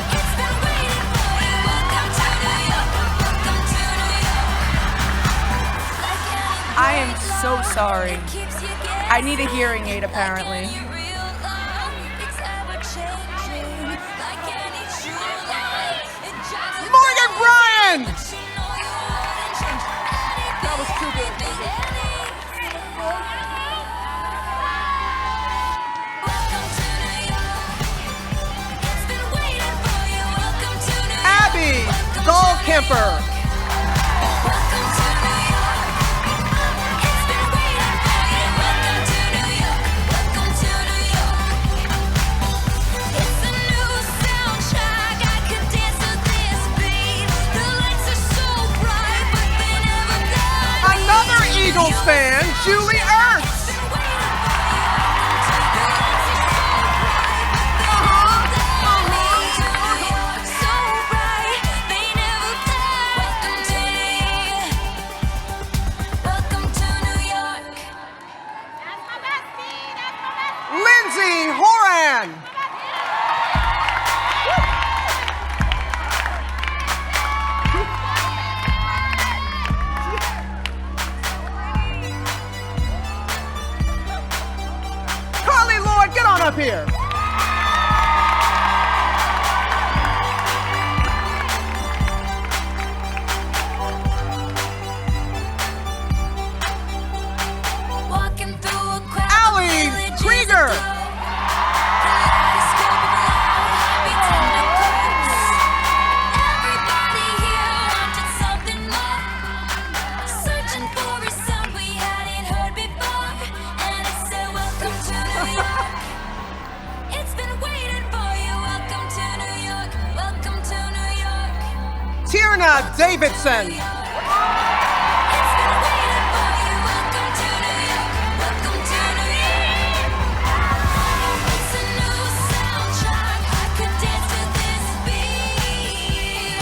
It's been waiting for you. Welcome to New York. Welcome to New York. Like any I am so sorry. keeps you guessing. I need a hearing aid, apparently. Like any real love, it's ever changing. Like any true love, it drives you Morgan Bryan. but you know you wouldn't change anything. That was too good. Welcome to New York. It's been waiting for you. Welcome to New York. Abby Dahlkemper. Welcome to New York. It's been waiting for you. Welcome to New York. Welcome to New York. It's a new soundtrack. I could dance to this beat. The lights are so bright, but they never die. Another Eagles fan, Julie Ertz. It's been waiting for you. Welcome to the lights are so bright, but they never die. Welcome to up here. Walking through a crowd of Allie villages Krieger. aglow. Kaleidoscope of loud, heartbeats and the coats. Everybody here wanted something more. Searching for a sound we hadn't heard before. And it said, welcome to New York. It's been waiting for you. Welcome to New York. Welcome to New York. Tierna Davidson. It's been waiting for you. Welcome to New York. Welcome to New York. It's a new soundtrack. I could dance to this beat.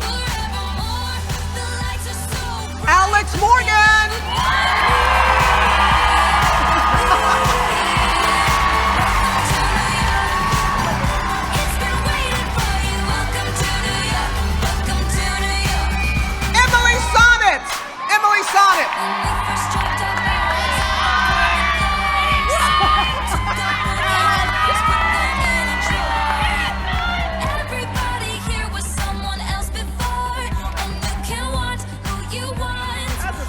Forevermore. The lights are so bright. Alex Morgan. It's been waiting for you. Welcome to New York. Welcome to New York. Emily Sonnet. Emily Sonnet. When we first dropped our bags on the took our boots, put them in a drawer. Everybody here was someone else before, and you can want who you want.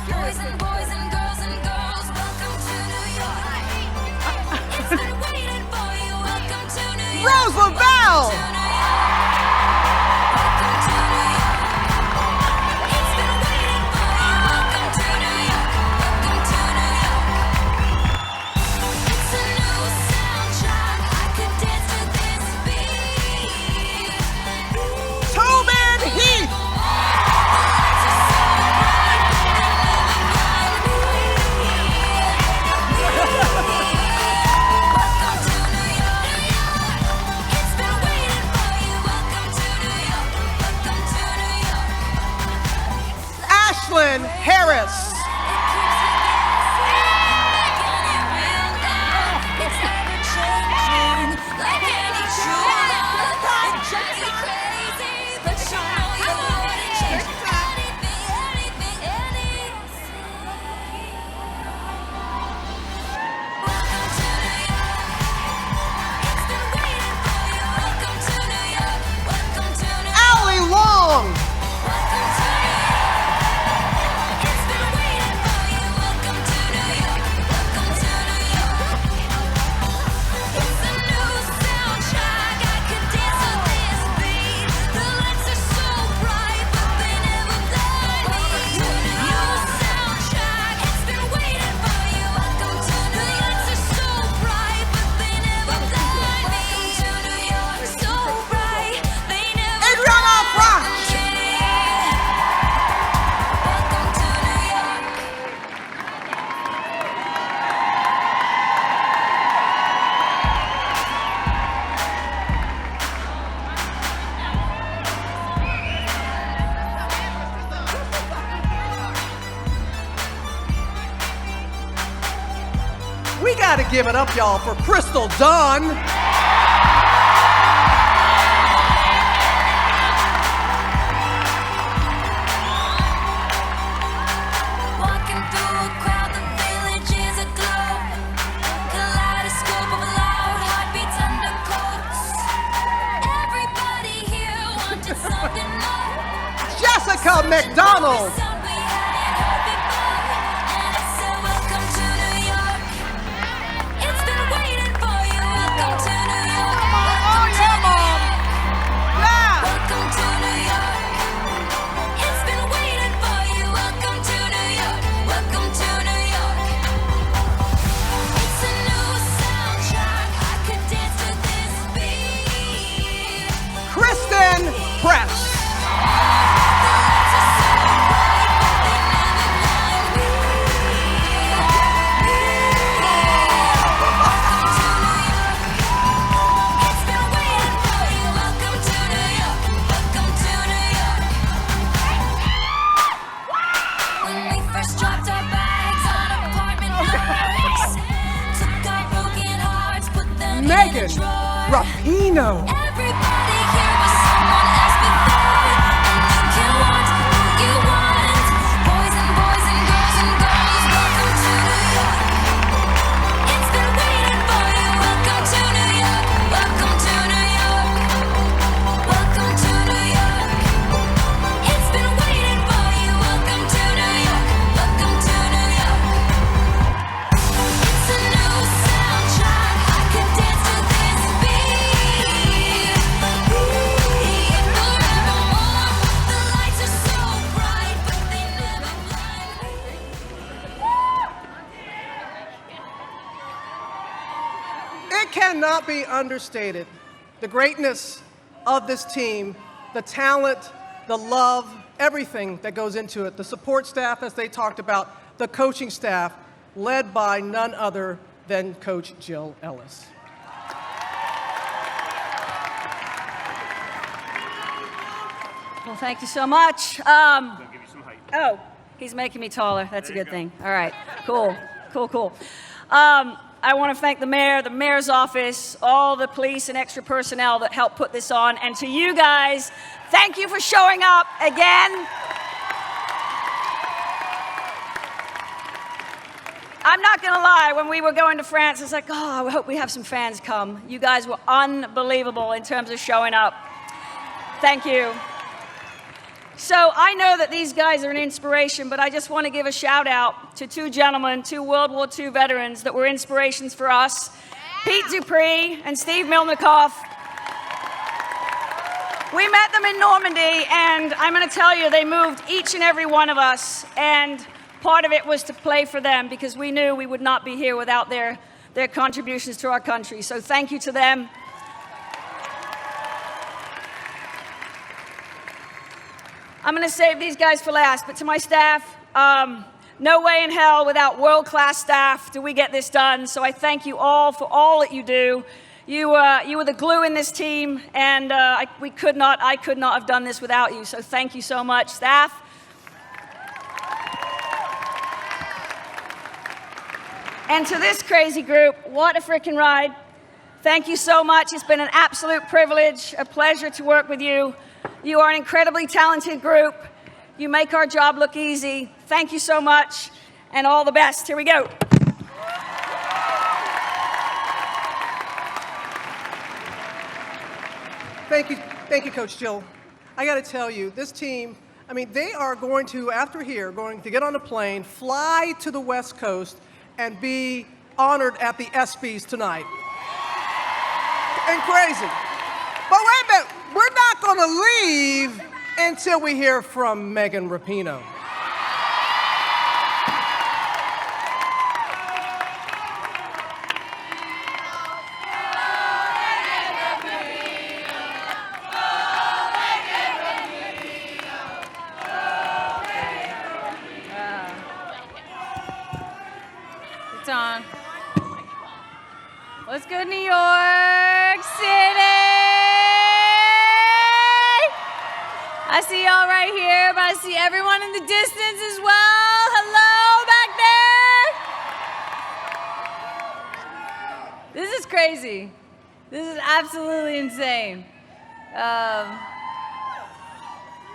Boys and boys and girls, welcome to New York. It's been waiting for you. Welcome to New York. Rose Lavelle. Welcome to New York. It's been waiting for you. Welcome to New York. Welcome to New York. It's a new soundtrack. I could dance to this beat. Tobin Heath. The lights are so bright, but they never blind me. Welcome to New York. It's been waiting for you. Welcome to New York. Welcome to New York. Ashlyn Harris. Allie Long. Adriana Frosch. We gotta give it up, y'all, for Crystal Dunn. Walking through a crowd, the village is aglow. Kaleidoscope of loud heartbeats under coats. Everybody here wanted something more. Jessica McDonald. Sound we hadn't heard before, and it said, welcome to New York. It's been waiting for you. Welcome to New York. Welcome to New York. Welcome to New York. It's been waiting for you. Welcome to New York. Welcome to New York. It's a new soundtrack. I could dance to this beat. Kristen Press. Megan Rapinoe. Everybody here was someone else before, and you can want who you want. Boys and girls, welcome to New York. It's been waiting for cannot be understated. The greatness of this team, the talent, the love, everything that goes into it. The support staff, as they talked about, the coaching staff, led by none other than Coach Jill Ellis. Well, thank you so much. Oh, he's making me taller. That's a good thing. All right, cool. I want to thank the mayor, the mayor's office, all the police and extra personnel that helped put this on. And to you guys, thank you for showing up again. I'm not going to lie, when we were going to France, I was like, oh, I hope we have some fans come. You guys were unbelievable in terms of showing up. Thank you. So I know that these guys are an inspiration, but I just want to give a shout out to two gentlemen, two World War II veterans that were inspirations for us, Pete Dupree and Steve Milnikoff. We met them in Normandy, and I'm going to tell you, they moved each and every one of us, and part of it was to play for them because we knew we would not be here without their contributions to our country. So thank you to them. I'm going to save these guys for last, but to my staff, no way in hell without world-class staff do we get this done. So I thank you all for all that you do. You were the glue in this team, and I could not have done this without you. So thank you so much, staff. And to this crazy group, what a freaking ride. Thank you so much. It's been an absolute privilege, a pleasure to work with you. You are an incredibly talented group. You make our job look easy. Thank you so much, and all the best. Here we go. Thank you, Coach Jill. I got to tell you, this team, I mean, they are going to, after here, going to get on a plane, fly to the West Coast, and be honored at the ESPYs tonight. And crazy. But wait a minute, we're not going to leave until we hear from Megan Rapinoe. It's on. Let's go, New York City! I see y'all right here, but I see everyone in the distance as well. Hello back there. This is crazy. This is absolutely insane.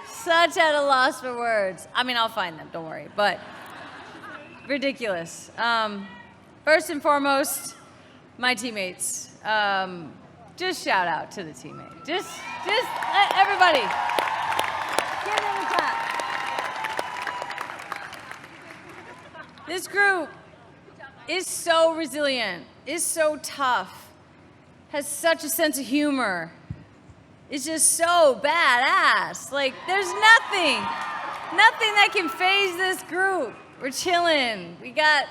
Such at a loss for words. I mean, I'll find them, don't worry, but ridiculous. First and foremost, my teammates. Just shout out to the teammate. Just everybody. Give them a clap. This group is so resilient, is so tough, has such a sense of humor. It's just so badass. Like, there's nothing that can faze this group. We're chilling. We got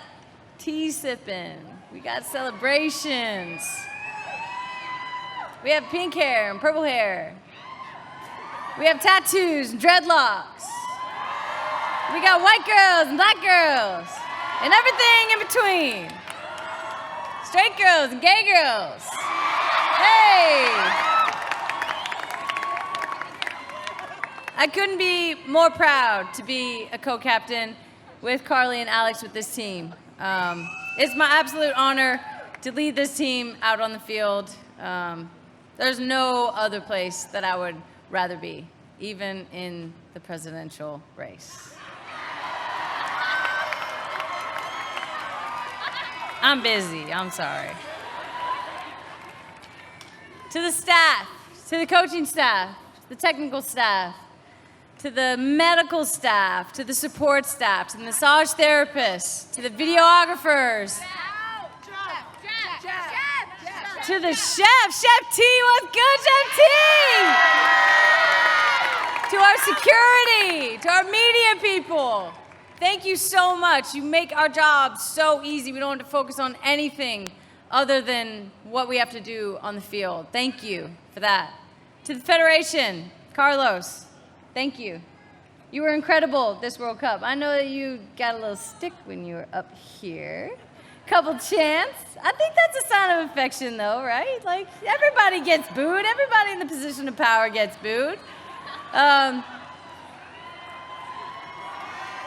tea sipping. We got celebrations. We have pink hair and purple hair. We have tattoos and dreadlocks. We got white girls and black girls and everything in between. Straight girls and gay girls. Hey! I couldn't be more proud to be a co-captain with Carly and Alex with this team. It's my absolute honor to lead this team out on the field. There's no other place that I would rather be, even in the presidential race. I'm busy, I'm sorry. To the staff, to the coaching staff, the technical staff, to the medical staff, to the support staff, to the massage therapists, to the videographers, to the chef, Chef T, what's good, Chef T? To our security, to our media people. Thank you so much. You make our job so easy. We don't have to focus on anything other than what we have to do on the field. Thank you for that. To the Federation, Carlos, thank you. You were incredible this World Cup. I know that you got a little stick when you were up here. Couple chants. I think that's a sign of affection, though, right? Like, everybody gets booed. Everybody in the position of power gets booed. I'm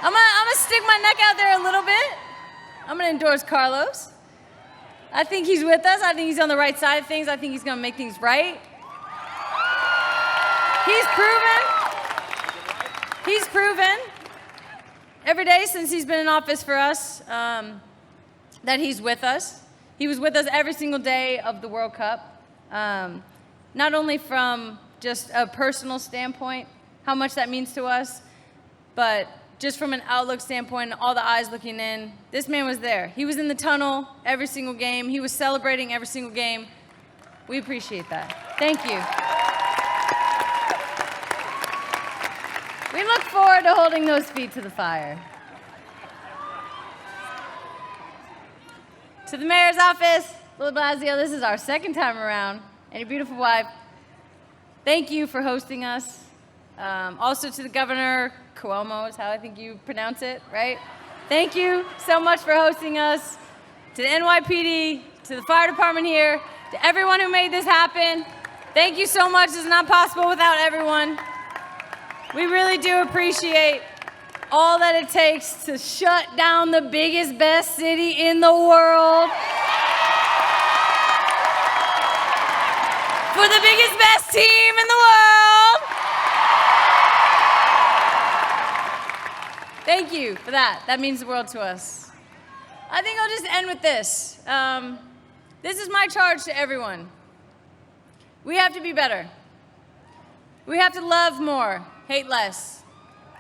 gonna stick my neck out there a little bit. I'm gonna endorse Carlos. I think he's with us. I think he's on the right side of things. I think he's gonna make things right. He's proven every day since he's been in office for us that he's with us. He was with us every single day of the World Cup, not only from just a personal standpoint, how much that means to us, but just from an outlook standpoint, all the eyes looking in. This man was there. He was in the tunnel every single game. He was celebrating every single game. We appreciate that. Thank you. We look forward to holding those feet to the fire. To the mayor's office, Bill de Blasio, this is our second time around, and your beautiful wife, thank you for hosting us. Also to the governor, Cuomo is how I think you pronounce it, right? Thank you so much for hosting us. To the NYPD, to the fire department here, to everyone who made this happen, thank you so much. It's not possible without everyone. We really do appreciate all that it takes to shut down the biggest, best city in the world. For the biggest, best team in the world. Thank you for that. That means the world to us. I think I'll just end with this. This is my charge to everyone. We have to be better. We have to love more, hate less.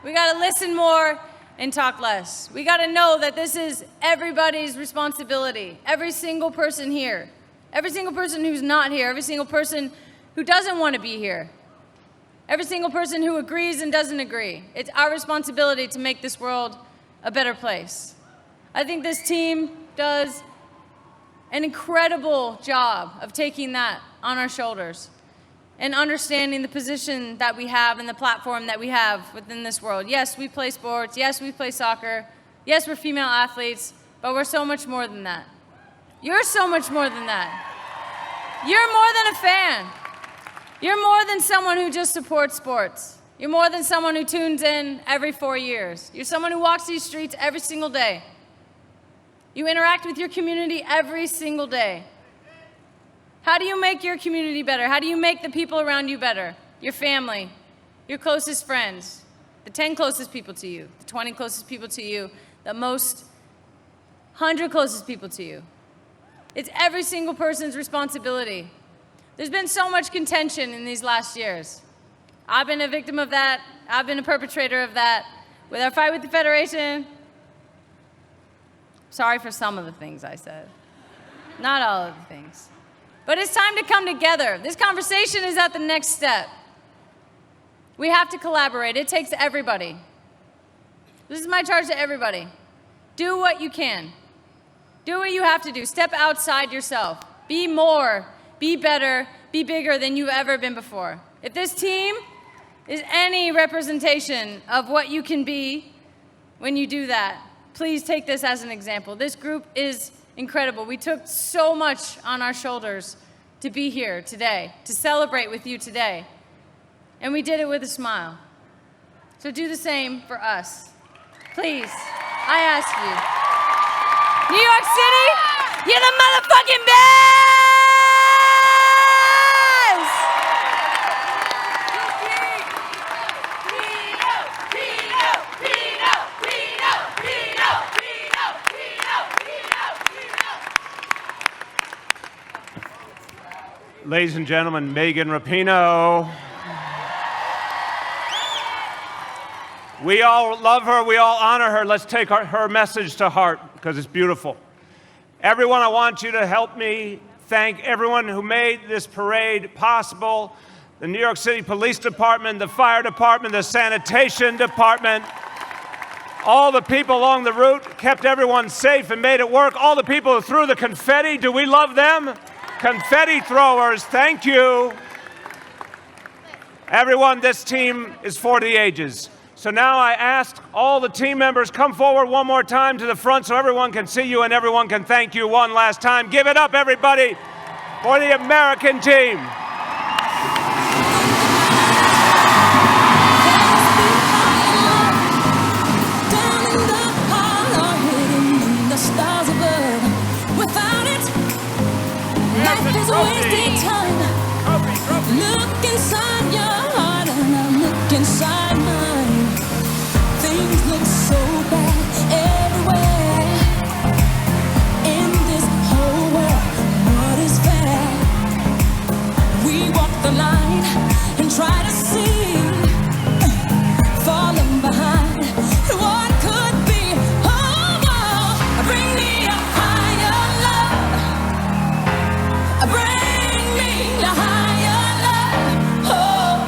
We got to listen more and talk less. We got to know that this is everybody's responsibility. Every single person here. Every single person who's not here. Every single person who doesn't want to be here. Every single person who agrees and doesn't agree. It's our responsibility to make this world a better place. I think this team does an incredible job of taking that on our shoulders and understanding the position that we have and the platform that we have within this world. Yes, we play sports. Yes, we play soccer. Yes, we're female athletes, but we're so much more than that. You're so much more than that. You're more than a fan. You're more than someone who just supports sports. You're more than someone who tunes in every 4 years. You're someone who walks these streets every single day. You interact with your community every single day. How do you make your community better? How do you make the people around you better? Your family, your closest friends, the 10 closest people to you, the 20 closest people to you, the most 100 closest people to you. It's every single person's responsibility. There's been so much contention in these last years. I've been a victim of that. I've been a perpetrator of that. With our fight with the Federation, sorry for some of the things I said. Not all of the things. But it's time to come together. This conversation is at the next step. We have to collaborate. It takes everybody. This is my charge to everybody. Do what you can. Do what you have to do. Step outside yourself. Be more, be better, be bigger than you've ever been before. If this team is any representation of what you can be when you do that, please take this as an example. This group is incredible. We took so much on our shoulders to be here today, to celebrate with you today. And we did it with a smile. So do the same for us. Please, I ask you. New York City, you're the motherfucking best! Ladies and gentlemen, Megan Rapinoe. We all love her, we all honor her. Let's take her message to heart because it's beautiful. Everyone, I want you to help me thank everyone who made this parade possible. The New York City Police Department, the Fire Department, the Sanitation Department, All the people along the route kept everyone safe and made it work. All the people who threw the confetti, do we love them? Confetti throwers, thank you. Everyone, this team is for the ages. So now I ask all the team members, come forward one more time to the front so everyone can see you and everyone can thank you one last time. Give it up, everybody, for the American team. Life is wasting time. Look inside your heart and I look inside mine. Things look so bad everywhere. In this whole world, what is fair? We walk the line and try to see, falling behind what could be. Oh, bring me a higher love. Bring me a higher love. Oh,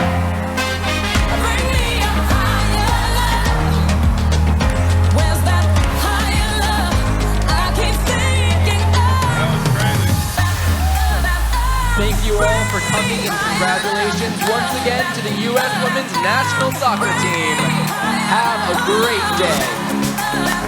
bring me a higher love. Where's that higher love? I keep thinking Thank you all for coming and congratulations once again to the U.S. Women's National Soccer Team. Have a great day.